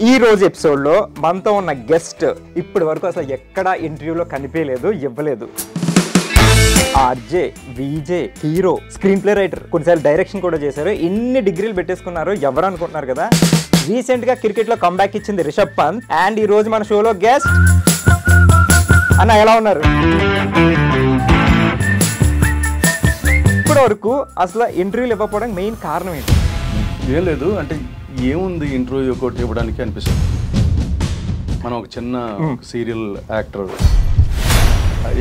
ఈ రోజు ఎపిసోడ్లో మనతో ఉన్న గెస్ట్ ఇప్పటి వరకు అసలు ఎక్కడ ఇంటర్వ్యూలో కనిపించలేదు, ఇవ్వలేదు. RJ, VJ, hero, screen play writer, కొన్నిసార్లు డైరెక్షన్ కూడా చేశారు. ఇన్ని డిగ్రీలు పెట్టేసుకున్నారు, ఎవరు అనుకుంటున్నారు కదా. రీసెంట్ గా క్రికెట్ లో కంబ్యాక్ ఇచ్చింది రిషబ్ పంత్. అండ్ ఈ రోజు మన షోలో గెస్ట్ అన్న, ఎలా ఉన్నారు? ఇప్పటి వరకు అసలు ఇంటర్వ్యూలు ఇవ్వకపోవడానికి మెయిన్ కారణం ఏంటి? ఏం లేదు, అంటే ఏముంది ఇంటర్వ్యూ ఒకటి ఇవ్వడానికి అనిపిస్తుంది. మనం ఒక చిన్న సీరియల్ యాక్టర్,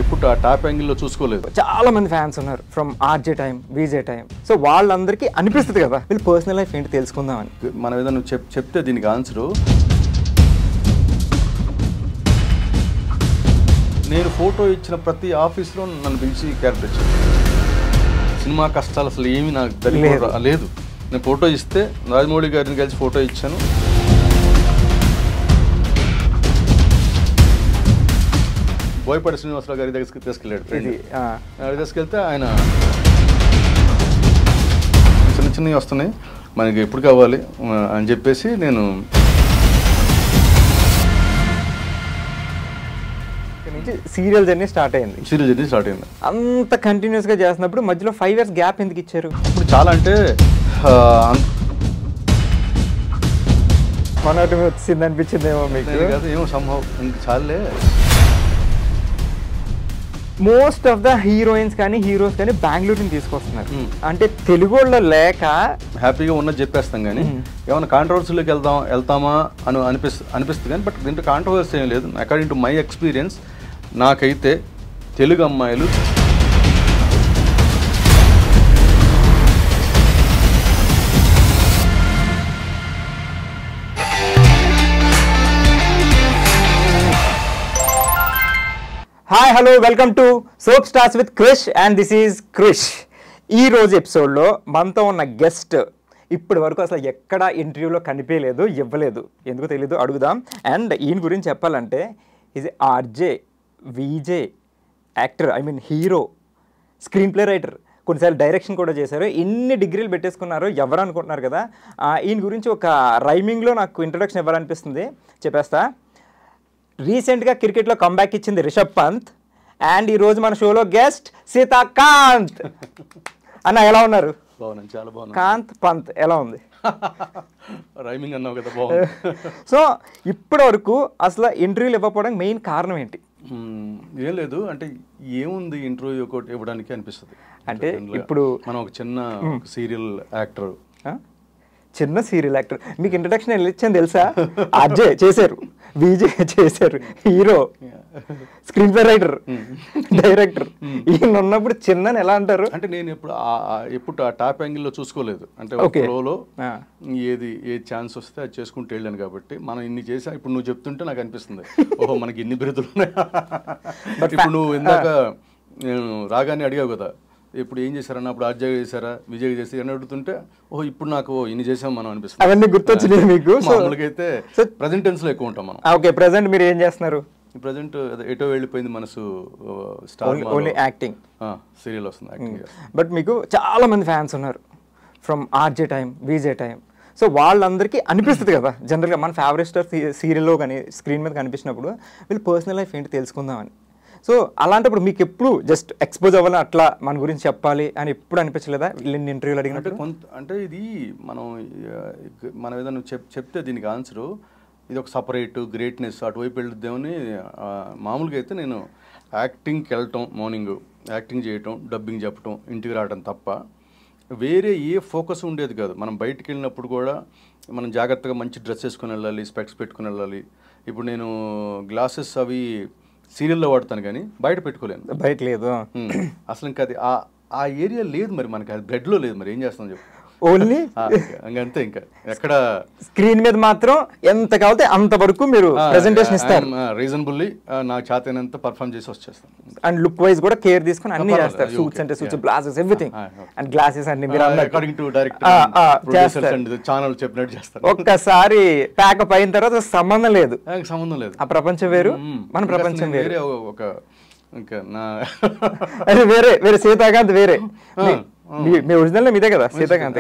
ఎప్పుడు ఆ టాప్ యాంగిల్లో చూసుకోలేదు. చాలా మంది ఫ్యాన్స్ ఉన్నారు from RJ time, VJ time. So వాళ్ళందరికీ అనిపిస్తుంది కదా వీళ్ళు పర్సనల్ లైఫ్ ఏంటి తెలుసుకుందామని. మనం ఏదైనా చెప్తే దీనికి ఆన్సరు, నేను ఫోటో ఇచ్చిన ప్రతి ఆఫీస్లో నన్ను పిలిచి క్యారెక్టర్ ఇచ్చాను. సినిమా కష్టాలు అసలు ఏమీ నాకు తెలియదు. లేదు, నేను ఫోటో ఇస్తే రాజమౌళి గారిని కలిసి ఫోటో ఇచ్చాను. బోయపాటి శ్రీనివాసరావు గారి దగ్గరికి తీసుకెళ్ళాడు. తీసుకెళ్తే ఆయన చిన్న చిన్నవి వస్తున్నాయి, మనకి ఎప్పుడు కావాలి అని చెప్పేసి నేను సీరియల్ జర్నీ స్టార్ట్ అయింది. అంత కంటిన్యూస్ గా చేస్తున్నప్పుడు మధ్యలో 5 years గ్యాప్ ఎందుకు ఇచ్చారు? ఇప్పుడు చాలా అంటే మనోటమి వచ్చింది అనిపించిందేమో మీకు? ఏమో సంభవం ఇంక చాలే. మోస్ట్ ఆఫ్ ద హీరోయిన్స్ కానీ హీరోస్ కానీ బెంగళూరుని తీసుకొస్తున్నారు. అంటే తెలుగు వాళ్ళు లేక హ్యాపీగా ఉన్నది చెప్పేస్తాం, కానీ ఏమైనా కాంట్రవర్సీలోకి వెళ్తామా అని అనిపిస్తుంది. కానీ బట్ దీంట్లో కాంట్రవర్సీ ఏం లేదు. అకార్డింగ్ టు మై ఎక్స్పీరియన్స్, నాకైతే తెలుగు అమ్మాయిలు hi, hello, welcome to soap stars with Krish and this is Krish. ఈ రోజు ఎపిసోడ్లో మనతో ఉన్న గెస్ట్ ఇప్పటి వరకు అసలు ఎక్కడ ఇంటర్వ్యూలో కనిపించలేదు, ఇవ్వలేదు. ఎందుకు తెలీదు, అడుగుదాం. అండ్ ఈయన గురించి చెప్పాలంటే is RJ, VJ, actor, I mean hero, screen play writer, కొన్నిసార్లు డైరెక్షన్ కూడా చేశారు. ఇన్ని డిగ్రీలు పెట్టేసుకున్నారు, ఎవరు అనుకుంటున్నారు కదా. ఈయన గురించి ఒక రైమింగ్లో నాకు ఇంట్రొడక్షన్ ఇవ్వాలనిపిస్తుంది, చెప్పేస్తా. రీసెంట్గా క్రికెట్లో కంబ్యాక్ ఇచ్చింది రిషబ్ పంత్. అండ్ ఈ రోజు మన షోలో గెస్ట్ సీతాకాంత్. అన్న, ఎలా ఉన్నారు? చాలా బాగుంది. కాంత్ పంత్ ఎలా ఉంది? రైమింగ్ అన్నావు కదా, బాగుంది. సో ఇప్పటి వరకు అసలు ఇంటర్వ్యూలు ఇవ్వకపోవడానికి మెయిన్ కారణం ఏంటి? ఏం లేదు, అంటే ఏముంది ఇంటర్వ్యూ ఒకటి ఇవ్వడానికి అనిపిస్తుంది. అంటే ఇప్పుడు మనం ఒక చిన్న సీరియల్ యాక్టర్, చిన్న సీరియల్ యాక్టర్. మీకు ఇంట్రడక్షన్ ఇచ్చాను తెలుసా? ఆర్జే చేశారు, విజే చేశారు, hero, screen play writer, director. ఈయన ఉన్నప్పుడు చిన్న ఎలా అంటారు? అంటే నేను ఎప్పుడు ఆ టాప్ యాంగిల్లో చూసుకోలేదు. అంటే ఫ్లోలో ఏ ఛాన్స్ వస్తే అది చేసుకుంటూ వెళ్ళాను కాబట్టి మనం ఇన్ని చేసా. ఇప్పుడు నువ్వు చెప్తుంటే నాకు అనిపిస్తుంది, ఓహో మనకి ఇన్ని బిరుదులు ఉన్నాయి. ఇప్పుడు నువ్వు ఇందాక నేను రాగానే అడిగావు కదా, ఇప్పుడు ఏం చేశారన్న, అప్పుడు ఆర్జే చేశారా, విజయ్ చేసి అని అడుగుతుంటే, ఓహో ఇప్పుడు నాకు ఇన్ని చేసాం మనం అనిపిస్తుంది. అవన్నీ గుర్తొచ్చినాయి మీకు? మామూలుగా ప్రెజెంట్ టెన్స్ లో ఎక్కువ ఉంటాం మనం. ఓకే, ప్రెజెంట్ మీరు ఏం చేస్తున్నారు? ప్రెజెంట్ ఎటో వెళ్ళిపోయింది మనసు, స్టార్ ఓన్లీ యాక్టింగ్, సీరియల్ వస్తుంది యాక్టింగ్. బట్ మీకు చాలా మంది ఫ్యాన్స్ ఉన్నారు from RJ time, VJ time. So వాళ్ళందరికీ అనిపిస్తుంది కదా జనరల్గా మన ఫేవరెట్ స్టార్ సీరియల్లో కానీ స్క్రీన్ మీద కనిపించినప్పుడు వీళ్ళు పర్సనల్ లైఫ్ ఏంటి తెలుసుకుందామని. సో అలాంటప్పుడు మీకు ఎప్పుడు జస్ట్ ఎక్స్పోజ్ అవ్వాలి, అట్లా మన గురించి చెప్పాలి అని ఎప్పుడు అనిపించలేదా వీళ్ళని ఇంటర్వ్యూలు అడిగినట్టు? అంటే ఇది మనం ఏదైనా చెప్తే దీనికి ఆన్సరు, ఇది ఒక సపరేట్ గ్రేట్నెస్ అటువైపు వెళ్తేమని. మామూలుగా అయితే నేను యాక్టింగ్కి వెళ్ళటం, మార్నింగ్ యాక్టింగ్ చేయటం, డబ్బింగ్ చెప్పటం, ఇంటికి రావడం తప్ప వేరే ఏ ఫోకస్ ఉండేది కాదు. మనం బయటికి వెళ్ళినప్పుడు కూడా మనం జాగ్రత్తగా మంచి డ్రెస్ వేసుకొని వెళ్ళాలి, స్పెక్స్ పెట్టుకుని వెళ్ళాలి. ఇప్పుడు నేను గ్లాసెస్ అవి సీరియల్లో వాడతాను కానీ బయట పెట్టుకోలేను. బయట లేదు అసలు. ఇంకా అది ఆ ఏరియా లేదు, మరి మనకి అది బ్లడ్లో లేదు. మరి ఏం చేస్తాం చెప్పు, ఓన్లీ అంతే. ఇంకా ఎక్కడ స్క్రీన్ మీద మాత్రం ఎంత కావాలంటే అంతవరకు మీరు ప్రెజెంటేషన్ ఇస్తారు. రీజనబుల్లీ నాకు చేతనంత పర్ఫామ్ చేసి వచ్చేస్తాను. అండ్ లుక్ వైజ్ కూడా కేర్ తీసుకుని అన్ని చేస్తారు. సూట్స్ అంటే suits, glasses, everything. And glasses అన్ని మీరు అకార్డింగ్ టు డైరెక్టర్ ఛానల్ చెప్పినట్టు చేస్తారు. ఒక్కసారి ప్యాకప్ అయిన తర్వాత సంబంధం లేదు. ఆ ప్రపంచం వేరు, మన ప్రపంచం వేరే. ఒక ఇంకా వేరే సీతాకాంత్ వేరే. మీ ఒరిజినల్ మీదే కదా సీతాకాంత్?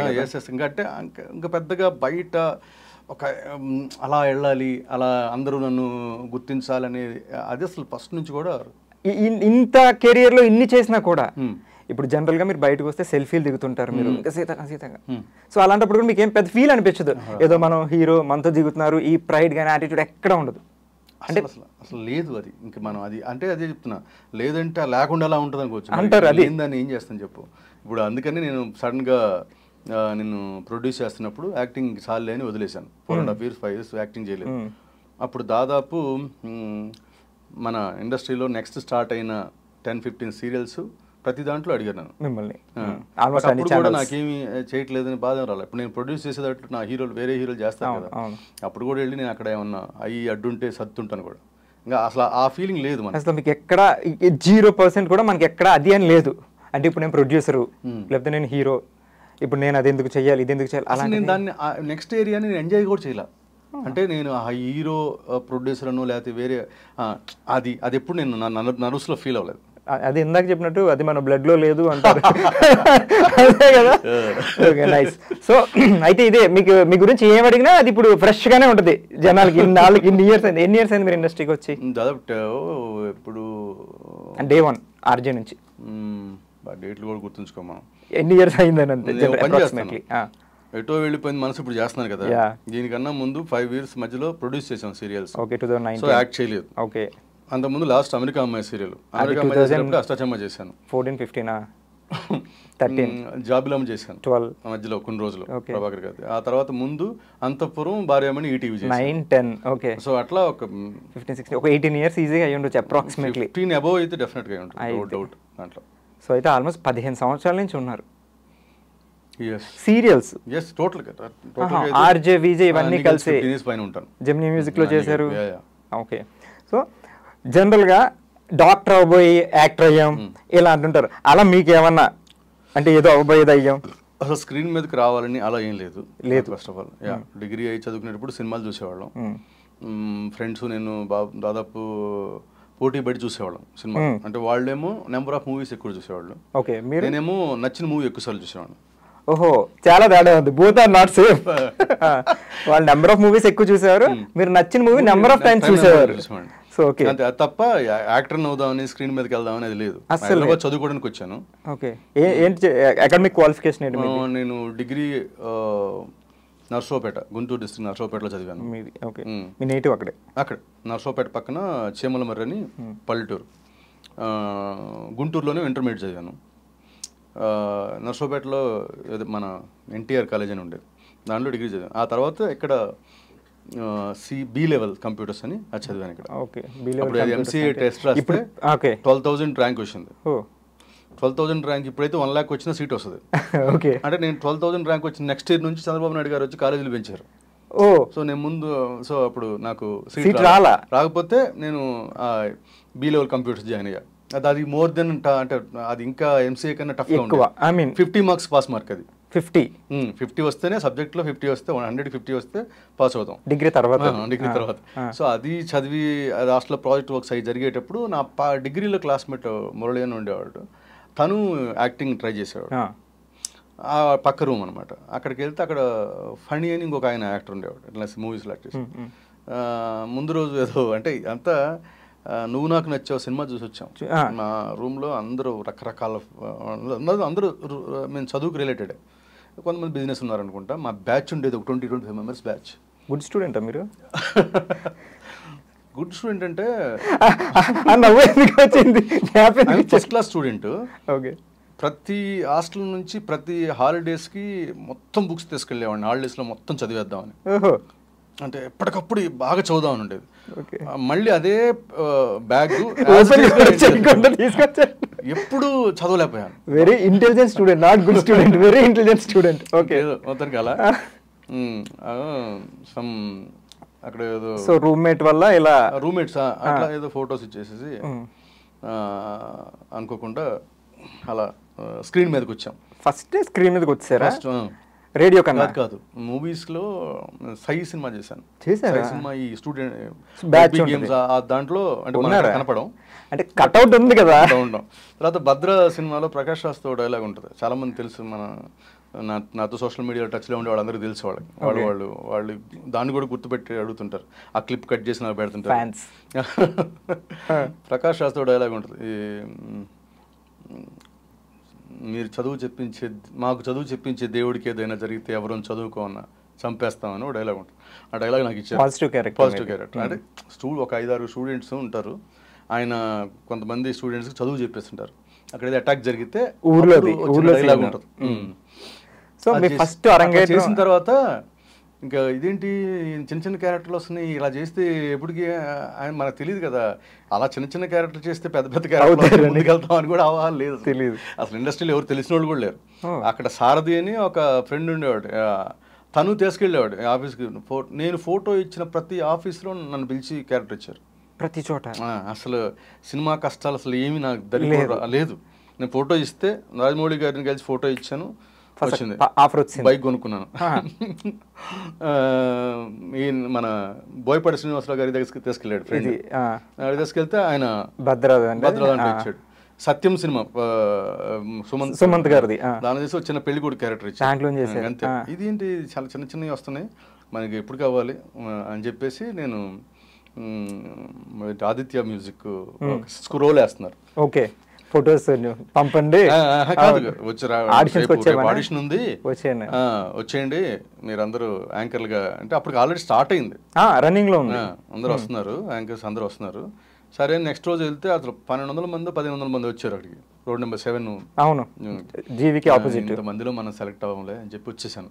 ఇంకా అంటే ఇంకా పెద్దగా బయట ఒక అలా వెళ్ళాలి, అలా అందరూ నన్ను గుర్తించాలని అది అసలు ఫస్ట్ నుంచి కూడా. ఇంత కెరియర్లో ఇన్ని చేసినా కూడా ఇప్పుడు జనరల్గా మీరు బయటకు వస్తే సెల్ఫీలు దిగుతుంటారు మీరు ఇంకా సీతంగా. సో అలాంటప్పుడు కూడా మీకు ఏం పెద్ద ఫీల్ అనిపించదు, ఏదో మనం హీరో మనతో దిగుతున్నారు, ఈ ప్రైడ్ కానీ యాటిట్యూడ్ ఎక్కడ ఉండదు అంటే అసలు లేదు. అది ఇంకా మనం అది అంటే అదే చెప్తున్నా, లేదంటే లేకుండా అలా ఉంటుంది అనుకోవచ్చు అంటారు. అది దాన్ని ఏం చేస్తాను చెప్పు. ఇప్పుడు అందుకని నేను సడన్గా నేను ప్రొడ్యూస్ చేస్తున్నప్పుడు యాక్టింగ్ చాలే అని వదిలేశాను. 4.5 years 5 years యాక్టింగ్ చేయలేదు. అప్పుడు దాదాపు మన ఇండస్ట్రీలో నెక్స్ట్ స్టార్ట్ అయిన 10-15 సీరియల్స్ ప్రతి దాంట్లో అడిగాను నేను మిమ్మల్ని. అప్పుడు కూడా నాకేమీ చేయట్లేదని బాధ రాలేదు. ఇప్పుడు నేను ప్రొడ్యూస్ చేసేటట్టు నా హీరోలు వేరే హీరోలు చేస్తాను కదా, అప్పుడు కూడా వెళ్ళి నేను అక్కడ ఏమన్నా అయ్యి అడ్డుంటే సత్తుంటాను కూడా. ఇంకా అసలు ఆ ఫీలింగ్ లేదు మనకి. అసలు మీకు ఎక్కడ 0% కూడా మనకి ఎక్కడ అది అని లేదు. అంటే ఇప్పుడు నేను ప్రొడ్యూసరు లేకపోతే నేను హీరో, ఇప్పుడు నేను అది ఎందుకు చేయాలి ఇది ఎందుకు చేయాలి అలా నేను దాన్ని నెక్స్ట్ ఏరియాని నేను ఎంజాయ్ కూడా చేయాల. అంటే నేను ఆ హీరో ప్రొడ్యూసర్ అను లేకపోతే వేరే అది అది ఎప్పుడు నేను నర్వస్లో ఫీల్ అవ్వలేదు. అది ఇందాక చెప్పినట్టు అది మన బ్లడ్ లో లేదు అంటారు అదే కదా. Okay nice. సో అయితే ఇదే మీకు మీ గురించి ఏం అడిగినా అది ఇప్పుడు ఫ్రెష్ గానే ఉంటుంది జనాలకి. ఇన్ని ఇయర్స్ అయింది. ఎన్ని ఇయర్స్ అయింది మీరు ఇండస్ట్రీకి వచ్చి? దాదాపు ఇప్పుడు Day 1 ఆర్జే నుంచి డేట్లు కూడా గుర్తుంచుకోమా ఎన్ని ఇయర్స్ అయిందని అంతే అప్రాక్సిమేట్లీ. ఎటో వెళ్ళిపోయింది మనసు, ఇప్పుడు చేస్తున్నాను కదా. దీనికన్నా ముందు 5 years మధ్యలో ప్రొడ్యూస్ చేసాం సీరియల్స్. ఓకే 2009. సో యాక్ట్ చేయలేదు. ఓకే. అంతకుముందు లాస్ట్ అమెరికా అమ్మాయి సీరియల్, అమెరికా అమ్మాయి చేసినప్పుడు అష్టాచమ్మ చేశాను. 14-15 13 జాబిలమ్మ చేశాను 12 మధ్యలో కొన్ని రోజులు ప్రభాకర్ గారి. ఆ తర్వాత ముందు అంతఃపురం భార్యమని ఈటీవీ చేశాను 9-10. ఓకే. సో అట్లా ఒక 15-16 ఒక 18 years ఈజీగా అయ్యి ఉండొచ్చు అప్రాక్సిమేట్లీ. 15 అబోవ్ అయితే డెఫినెట్గా ఉంటుంది, డౌట్ దాంట్లో. సో అయితే ఆల్మోస్ట్ 15 సంవత్సరాల నుంచి ఉన్నారు సీరియల్స్. ఆర్జే విజయ్ ఇవన్నీ కలిసి ఉంటాను. జెమినీ మ్యూజిక్ లో చేశారు. ఓకే. సో జనరల్ గా డాక్టర్ అవబోయి యాక్టర్ అయ్యాం ఇలా అంటుంటారు, అలా మీకు ఏమన్నా అంటే ఏదో అవబోయేది అయ్యాం? అసలు స్క్రీన్ మీదకి రావాలని అలా ఏం లేదు. ఫస్ట్ ఆఫ్ ఆల్ డిగ్రీ అయి చదువుకునేటప్పుడు సినిమాలు చూసేవాళ్ళం ఫ్రెండ్స్. నేను దాదాపు పోటీ బయట చూసేవాళ్ళం సినిమా. అంటే వాళ్ళేమో నెంబర్ ఆఫ్ మూవీస్ ఎక్కువ చూసేవాళ్ళు, నేనేమో నచ్చిన మూవీ ఎక్కువసార్లు చూసేవాళ్ళం. ఓహో, చాలా తేడా ఉంది. Both are not same. వాళ్ళు నెంబర్ ఆఫ్ మూవీస్ ఎక్కువ చూసేవారు, మీరు నచ్చిన మూవీ నెంబర్ ఆఫ్ టైమ్స్ చూసేవారు. సో ఓకే, తప్ప యాక్టర్ అవుదామని స్క్రీన్ మీదకి వెళ్దామని అది లేదు. అసలు చదువుకోవడానికి వచ్చాను. ఓకే. ఏంటి అకాడమిక్ క్వాలిఫికేషన్ ఏంటి? నేను డిగ్రీ నర్సోపేట, గుంటూరు డిస్ట్రిక్ట్ నర్సోపేటలో చదివాను. ఓకే. మీ నేటివ్ అక్కడే? అక్కడ నర్సోపేట పక్కన చీమలమర్రి అని పల్లెటూరు. గుంటూరులోనే ఇంటర్మీడియట్ చదివాను. నర్సోపేటలో మన ఎన్టీఆర్ కాలేజ్ అని ఉండేది, దాంట్లో డిగ్రీ చదివాను. ఆ తర్వాత ఇక్కడ బి లెవెల్ కంప్యూటర్స్ అని అది చదివాను ఇక్కడ. అప్పుడు ఎంసీఏ టెస్ట్ రాస్తే 12,000 ర్యాంక్ వచ్చింది. 12,000 ర్యాంక్ ఇప్పుడైతే 1 lakh వచ్చిన సీట్ వస్తుంది. అంటే నేను 12,000 ర్యాంక్ వచ్చిన నెక్స్ట్ ఇయర్ నుంచి చంద్రబాబు నాయుడు గారు వచ్చి కాలేజీలు పెంచారు. సో నేను ముందు అప్పుడు నాకు సీట్ రాకపోతే నేను బి లెవెల్ కంప్యూటర్స్ జాయిన్ అయ్యా. అది మోర్ దెన్ అంటే అది ఇంకా ఎంసీఏ కన్నా టఫ్గా ఉంటుంది. 50 marks పాస్ మార్క్. అది 50 వస్తేనే సబ్జెక్ట్లో 50 వస్తే 150 వస్తే పాస్ అవుతాం డిగ్రీ తర్వాత. సో అది చదివి అది హాస్టల్లో ప్రాజెక్ట్ వర్క్స్ అవి జరిగేటప్పుడు నా డిగ్రీలో క్లాస్మేట్ మురళి అని ఉండేవాడు, తను యాక్టింగ్ ట్రై చేసేవాడు. ఆ పక్క రూమ్ అనమాట. అక్కడికి వెళ్తే అక్కడ ఫణి అని ఇంకొక ఆయన యాక్టర్ ఉండేవాడు, ఇట్లా మూవీస్లో యాక్ట్ చేసి. ముందు రోజు ఏదో అంటే అంతా నువ్వు నాకు నచ్చావు సినిమా చూసి వచ్చాం. మా రూమ్లో అందరూ రకరకాల అందరూ మేము చదువుకు రిలేటెడ్, కొంతమంది బిజినెస్ ఉన్నారనుకుంటా. మా బ్యాచ్ ఉండేది ఒక 20-25 members బ్యాచ్. గుడ్ స్టూడెంటా మీరు? గుడ్ స్టూడెంట్ అంటే ఫస్ట్ క్లాస్ స్టూడెంట్. ఓకే. ప్రతి హాస్టల్ నుంచి ప్రతి హాలిడేస్కి మొత్తం బుక్స్ తీసుకెళ్ళేవాడిని, హాలిడేస్లో మొత్తం చదివేద్దామని. అంటే ఎప్పటికప్పుడు బాగా చదువుదామని ఉండేది. మళ్ళీ అదే బ్యాగ్ ఎప్పుడు చదవలేకపోయాను. Very intelligent student, not good student, very intelligent student. Okay. మొత్తానికి అలా సమ్ అక్కడ ఏదో సో రూమ్మేట్ వల్ల ఇలా రూమ్మేట్స్ అట్లా ఏదో ఫొటోస్ ఇచ్చేసేసి అనుకోకుండా అలా స్క్రీన్ మీదకి వచ్చాం. ఫస్ట్ స్క్రీన్ మీదకి వచ్చారా? రేడియో కన్నా కాదు, మూవీస్ లో సై సినిమా చేశాను. సినిమా ఈ స్టూడెంట్ బ్యాచ్ గేమ్స్ దాంట్లో అంటే కనపడం అంటే కట్అవుట్ ఉంది కదా. ఉండడం. తర్వాత భద్ర సినిమాలో ప్రకాష్ రాజ్తో డైలాగ్ ఉంటుంది, చాలా మంది తెలుసు, మన నాతో సోషల్ మీడియా టచ్లో ఉండే వాళ్ళందరికీ తెలుసు వాళ్ళు దాన్ని కూడా గుర్తుపెట్టి అడుగుతుంటారు. ఆ క్లిప్ కట్ చేసి నాకు పెడుతుంటారు. ప్రకాష్ రాజ్తో డైలాగ్ ఉంటుంది, మీరు మాకు చదువు చెప్పించే దేవుడికి ఏదైనా జరిగితే ఎవరైనా చదువుకోమన్నా చంపేస్తామని ఒక డైలాగ్ ఉంటుంది. ఆ డైలాగ్ నాకు ఇచ్చారు. పాజిటివ్ క్యారెక్టర్ అంటే ఒక 5-6 స్టూడెంట్స్ ఉంటారు. ఆయన కొంతమంది స్టూడెంట్స్కి చదువు చెప్పేస్తుంటారు. అక్కడ ఏదో అటాక్ జరిగితే ఊర్లో డైలాగ్ ఉంటుంది. సో ఫస్ట్ చేసిన తర్వాత ఇంకా ఇదేంటి చిన్న చిన్న క్యారెక్టర్లు వస్తున్నాయి, ఇలా చేస్తే ఎప్పటికీ ఆయన మనకు తెలియదు కదా, అలా చిన్న చిన్న క్యారెక్టర్ చేస్తే పెద్ద పెద్ద క్యారెక్టర్ ముందుకెళ్తాం అని కూడా అవగాహన లేదు. తెలియదు అసలు, ఇండస్ట్రీలో ఎవరు తెలిసిన వాళ్ళు కూడా లేరు. అక్కడ సారథి అని ఒక ఫ్రెండ్ ఉండేవాడు, తను తీసుకెళ్ళేవాడు ఆఫీస్కి. నేను ఫోటో ఇచ్చిన ప్రతి ఆఫీస్లో నన్ను పిలిచి క్యారెక్టర్ ఇచ్చారు, ప్రతి చోట. అసలు సినిమా కష్టాలు అసలు ఏమి నాకు లేదు. నేను ఫోటో ఇస్తే రాజమౌళి గారిని కలిసి ఫోటో ఇచ్చాను, వచ్చింది బైక్ కొనుక్కున్నాను. మన బోయపాటి శ్రీనివాసరావు గారి దగ్గరికి తీసుకెళ్ళాడు ఫ్రెండ్. తీసుకెళ్తే ఆయన భద్రాదంటే ఇచ్చాడు. సత్యం సినిమా సుమంత్ గారిది, దాని చేసి వచ్చిన పెళ్లి కూడా క్యారెక్టర్ ఇచ్చాడు అంతే. ఇదేంటి చాలా చిన్న చిన్నవి వస్తున్నాయి, మనకి ఎప్పుడు కావాలి అని చెప్పేసి నేను ఆదిత్య మ్యూజిక్ స్క్రోల్ వేస్తున్నారు. ఓకే, ఫొటోస్ పంపండి, ఆడిషన్ ఉంది వచ్చేయండి మీరు అందరూ యాంకర్లుగా అంటే అప్పుడు ఆల్రెడీ స్టార్ట్ అయింది, రన్నింగ్ లో ఉంది, అందరూ వస్తున్నారు, యాంకర్స్ అందరూ వస్తున్నారు. సరే నెక్స్ట్ రోజు వెళ్తే అసలు 1200 మంది 1500 మంది వచ్చారు అక్కడికి. Road number 7. అవును, జీవికి ఆపోజిట్. మందిలో మనం సెలెక్ట్ అవ్వలే అని చెప్పి వచ్చేసాను.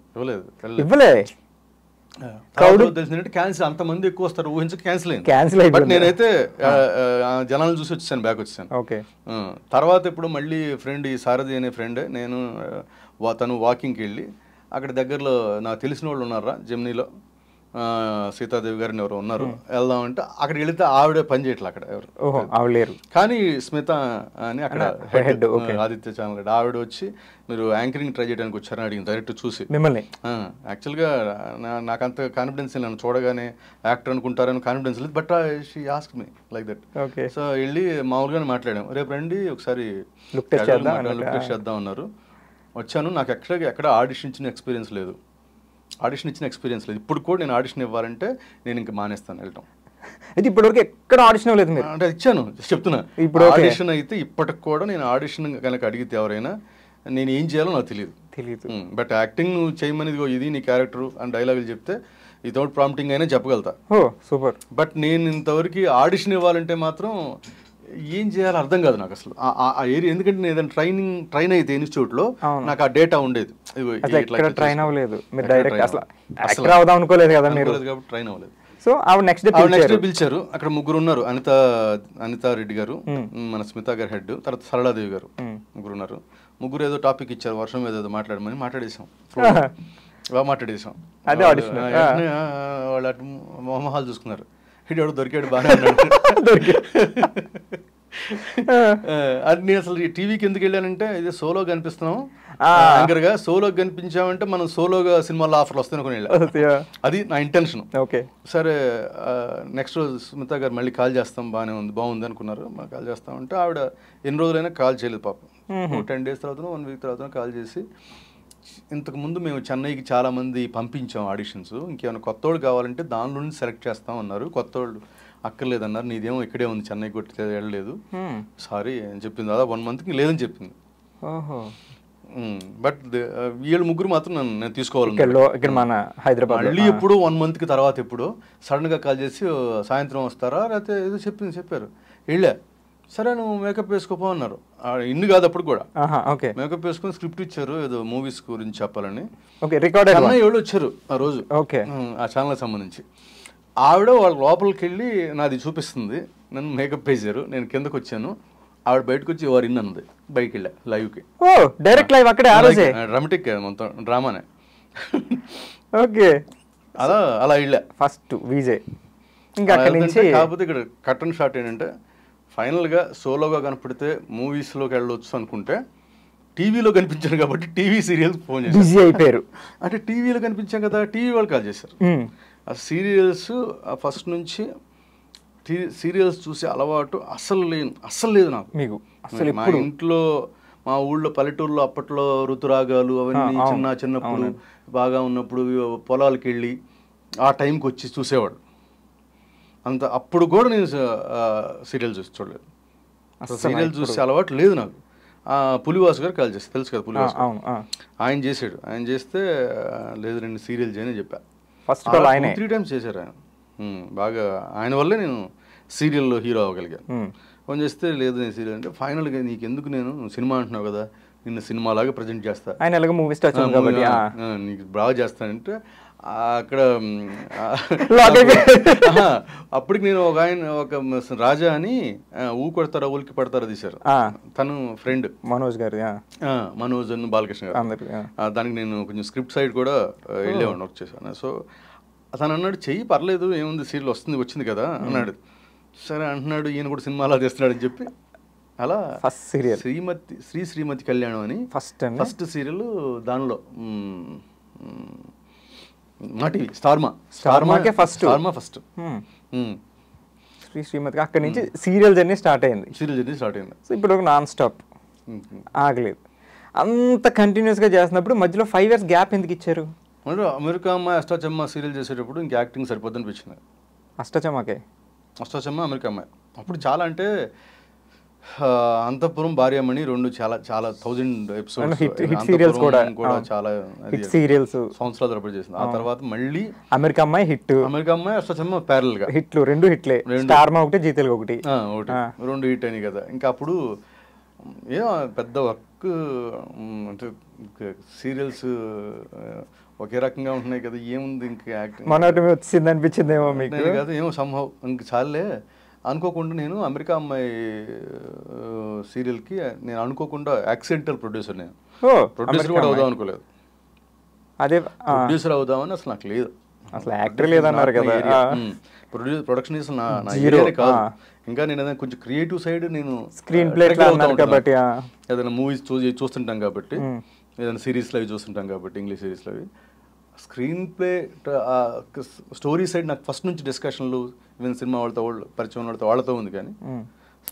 తెలిసినట్టు క్యాన్సిల్, అంత మంది ఎక్కువ వస్తారు ఊహించి క్యాన్సిల్ అయింది. బట్ నేనైతే జనాలను చూసి వచ్చేసాను, బ్యాక్ వచ్చేసాను. తర్వాత ఇప్పుడు మళ్ళీ ఫ్రెండ్, ఈ సారథి అనే ఫ్రెండ్, నేను తను వాకింగ్కి వెళ్ళి అక్కడ దగ్గరలో నాకు తెలిసిన వాళ్ళు ఉన్నారా జెమినీలో, సీతాదేవి గారిని ఎవరు ఉన్నారు, వెళ్దామంటే అక్కడికి వెళితే ఆవిడే పని చేయట్లేదు అక్కడ ఎవరు లేరు. కానీ స్మిత అని అక్కడ హెడ్ ఆదిత్య ఛానల్ హెడ్, ఆవిడ వచ్చి మీరు యాంకరింగ్ ట్రై చేయడానికి వచ్చారని అడిగింది డైరెక్ట్ చూసి మిమ్మల్ని. యాక్చువల్గా నాకు అంత కాన్ఫిడెన్స్ నన్ను చూడగానే యాక్టర్ అనుకుంటారని కాన్ఫిడెన్స్ లేదు, but she ask me like that. So వెళ్ళి మామూలుగానే మాట్లాడాము, రేపు రండి ఒకసారి లుక్ టెస్ట్ చేద్దాం అన్నారు. వచ్చాను. నాకు ఎక్కడ ఆడిషన్ ఇచ్చిన ఎక్స్పీరియన్స్ లేదు, ఇప్పుడు కూడా నేను ఆడిషన్ ఇవ్వాలంటే నేను ఇంకా మానేస్తాను వెళ్ళటం. అయితే ఇప్పటివరకు ఎక్కడ ఆడిషన్ లేదు మీరు అంటే ఇచ్చాను చెప్తున్నా. ఇప్పుడు ఆడిషన్ అయితే ఇప్పటికి కూడా నేను ఆడిషన్ కనుక అడిగితే ఎవరైనా నేను ఏం చేయాలో నాకు తెలియదు. బట్ యాక్టింగ్ నువ్వు చేయమని ఇది నీ క్యారెక్టర్ అని డైలాగులు చెప్తే వితౌట్ ప్రాంప్టింగ్ అయినా చెప్పగలుగుతా. సూపర్. బట్ నేను ఇంతవరకు ఆడిషన్ ఇవ్వాలంటే మాత్రం ఏం చేయాలో అర్థం కాదు నాకు అసలు ఆ ఏరియా. ఎందుకంటే నేను ఏదైనా ట్రైన్ అయితే ఇన్స్టిట్యూట్లో నాకు ఆ డేటా ఉండేది, ట్రైన్ అవ్వలేదు అనుకోలేదు కదా మీరు, కాబట్టి ట్రైన్ అవ్వలేదు. సో నెక్స్ట్ డే పిలిచారు. అక్కడ ముగ్గురు ఉన్నారు, అనితా రెడ్డి గారు, మన స్మిత గారు హెడ్, తర్వాత సరళాదేవి గారు, ముగ్గురు ఉన్నారు. ముగ్గురు ఏదో టాపిక్ ఇచ్చారు, వర్షం ఏదో మాట్లాడేసాం. బాగా మాట్లాడేసాం. వాళ్ళు అటు మొహమాలు చూసుకున్నారు, ఇటు ఎవడు దొరికాడు బాగా అది. నేను అసలు టీవీకి ఎందుకు వెళ్ళానంటే ఇది సోలో కనిపిస్తున్నాం యాంకర్ గా, సోలో కనిపించామంటే మనం సోలోగా సినిమాలో ఆఫర్లు వస్తాయి అనుకుని వెళ్ళాం, అది నా ఇంటెన్షన్. సరే నెక్స్ట్ రోజు స్మిత గారు మళ్ళీ కాల్ చేస్తాం, బాగుంది అనుకున్నారు. కాల్ చేస్తామంటే ఆవిడ ఎన్ని రోజులైనా కాల్ చేయలేదు పాపం. 10 days తర్వాత 1 week తర్వాత కాల్ చేసి, ఇంతకుముందు మేము చెన్నైకి చాలామంది పంపించాం ఆడిషన్స్, ఇంకేమైనా కొత్త వాళ్ళు కావాలంటే దానిలో నుంచి సెలెక్ట్ చేస్తాం అన్నారు, కొత్త వాళ్ళు అక్కర్లేదన్నారు, నీదేమో ఇక్కడే ఉంది చెన్నై కొట్టి వెళ్ళలేదు సారీ అని చెప్పింది. అదా 1 monthకి లేదని చెప్పింది. బట్ వీళ్ళు ముగ్గురు మాత్రం నేను తీసుకోవాలి హైదరాబాద్. మళ్ళీ ఎప్పుడు 1 monthకి తర్వాత ఎప్పుడు సడన్గా కాల్ చేసి సాయంత్రం వస్తారా లేకపోతే ఏదో చెప్పారు. వెళ్ళా, సరే నువ్వు మేకప్ వేసుకోపో అన్నారు. ఇన్ని కాదు అప్పుడు కూడా మేకప్ వేసుకుని స్క్రిప్ట్ ఇచ్చారు ఏదో మూవీస్ గురించి చెప్పాలని. ఎవరు వచ్చారు ఆ రోజు ఆ ఛానల్కి సంబంధించి. ఆవిడ వాళ్ళ లోపలికి వెళ్ళి నాది చూపిస్తుంది, నన్ను మేకప్ వేసారు, నేను కిందకు వచ్చాను, ఆవిడ బయటకు వచ్చి ఎవరు ఇన్ అన్నది, బయటకి వెళ్ళా లైవ్కి. డైరెక్ట్ లైవ్ అక్కడే డ్రామాటిక్ మొత్తం డ్రామానే. అలా వెళ్ళా ఫస్ట్ విజయ్. కాకపోతే ఇక్కడ కట్ అండ్ షార్ట్ ఏంటంటే ఫైనల్గా సోలోగా కనపడితే మూవీస్లోకి వెళ్ళొచ్చు అనుకుంటే టీవీలో కనిపించాను కాబట్టి టీవీ సీరియల్స్ ఫోన్ చేసి అయిపోయారు. అంటే టీవీలో కనిపించాం కదా, టీవీ వాళ్ళు కాల్ చేశారు. ఆ సీరియల్స్ ఫస్ట్ నుంచి సీరియల్స్ చూసే అలవాటు అస్సలు లేదు నాకు. మా ఇంట్లో మా ఊళ్ళో పల్లెటూరులో అప్పట్లో ఋతురాగాలు అవన్నీ చిన్నప్పుడు బాగా ఉన్నప్పుడు పొలాలకు వెళ్ళి ఆ టైంకి వచ్చి చూసేవాడు. అప్పుడు కూడా నేను సీరియల్ చూడలేదు. సీరియల్ చూసే అలవాటు లేదు నాకు. పులివాసు గారు కాల్ చేస్తే తెలుసు కదా, పులివాసు ఆయన చేశాడు. ఆయన చేస్తే లేదు నేను సీరియల్ చేయని చెప్పా. ఫస్ట్ 3 times చేశారు ఆయన. బాగా ఆయన వల్లే నేను సీరియల్లో హీరో అవ్వగలిగాను. ఫోన్ చేస్తే లేదు నేను సీరియల్ అంటే, ఫైనల్గా నీకు ఎందుకు, నేను సినిమా అంటున్నావు కదా, నిన్ను సినిమాలాగా ప్రజెంట్ చేస్తా, ఆయన ఎలాగో మూవీ స్టార్ నీకు బాగా చేస్తానంటే అక్కడ అప్పటికి నేను ఒక రాజా అని ఊ కొడతారా ఊలికి పడతారా తీశారు. తను ఫ్రెండ్ మనోజ్ గారు, మనోజ్ అని బాలకృష్ణ గారు. దానికి నేను కొంచెం స్క్రిప్ట్ సైడ్ కూడా వెళ్ళేవాడిని, వర్క్ చేశాను. సో తను అన్నాడు చెయ్యి పర్లేదు ఏముంది, సీరియల్ వచ్చింది కదా అన్నాడు. సరే అంటున్నాడు, ఈయన కూడా సినిమాలా చేస్తున్నాడు అని చెప్పి అలా ఫస్ట్ సీరియల్ శ్రీమతి కళ్యాణం అని ఫస్ట్ సీరియల్. దానిలో మా టీవీ స్టార్మాకే ఫస్ట్ శ్రీమతి. అక్కడి నుంచి సీరియల్ జర్నీ స్టార్ట్ అయింది. సో ఇప్పుడు నాన్ స్టాప్, ఆగలేదు. అంత కంటిన్యూస్గా చేస్తున్నప్పుడు మధ్యలో 5 years గ్యాప్ ఎందుకు ఇచ్చారు? అమెరికా అమ్మాయి అష్టాచమ్మ సీరియల్ చేసేటప్పుడు ఇంకా యాక్టింగ్ సరిపోద్ది అనిపించింది. అష్టాచమ్మ అమెరికా అమ్మాయి అప్పుడు చాలా, అంటే అంతఃపురం భార్యామణి 2 చాలా 1000 episodes కూడా చాలా సంవత్సరాలు తరబడి చేసింది. ఆ తర్వాత మళ్ళీ అమెరికా అమ్మాయి అష్టాచమ్మ ప్యారల్ గా హిట్లు, 2 హిట్లే, స్టార్మా ఒకటి, జీ తెలుగు ఒకటి 2 హిట్ అయినాయి కదా. ఇంకా అప్పుడు ఏం పెద్ద వర్క్ అంటే సీరియల్స్ ఒకే రకంగా ఉంటున్నాయి కదా, ఏముంది ఇంకా యాక్టింగ్ మనోటమి వచ్చింది అనిపించిందేమో మీకు కదా, ఏమో సంభవ్ ఇంక చాలే అనుకోకుండా. నేను అమెరికా అమ్మాయి సీరియల్కి నేను అనుకోకుండా యాక్సిడెంటల్ ప్రొడ్యూసర్. నేను ప్రొడ్యూసర్ కూడా అవుదాం అనుకోలేదు, అదే ప్రొడ్యూసర్ అవుదామని అసలు నాకు లేదు, అసలు యాక్టర్ లేదన్నారు కదా. ప్రొడక్షన్ నా ఏరియానే కాదు. ఇంకా నేను ఏదైనా కొంచెం క్రియేటివ్ సైడ్, నేను స్క్రీన్ ప్లే కాబట్టి ఏదైనా మూవీస్ చూస్తుంటాం కాబట్టి, ఏదైనా సిరీస్లో అవి చూస్తుంటాం కాబట్టి, ఇంగ్లీష్ సిరీస్లో అవి. స్క్రీన్ ప్లే స్టోరీ సైడ్ నాకు ఫస్ట్ నుంచి డిస్కషన్లు, ఈవెన్ సినిమా పరిచయం వాళ్ళతో ఉంది. కానీ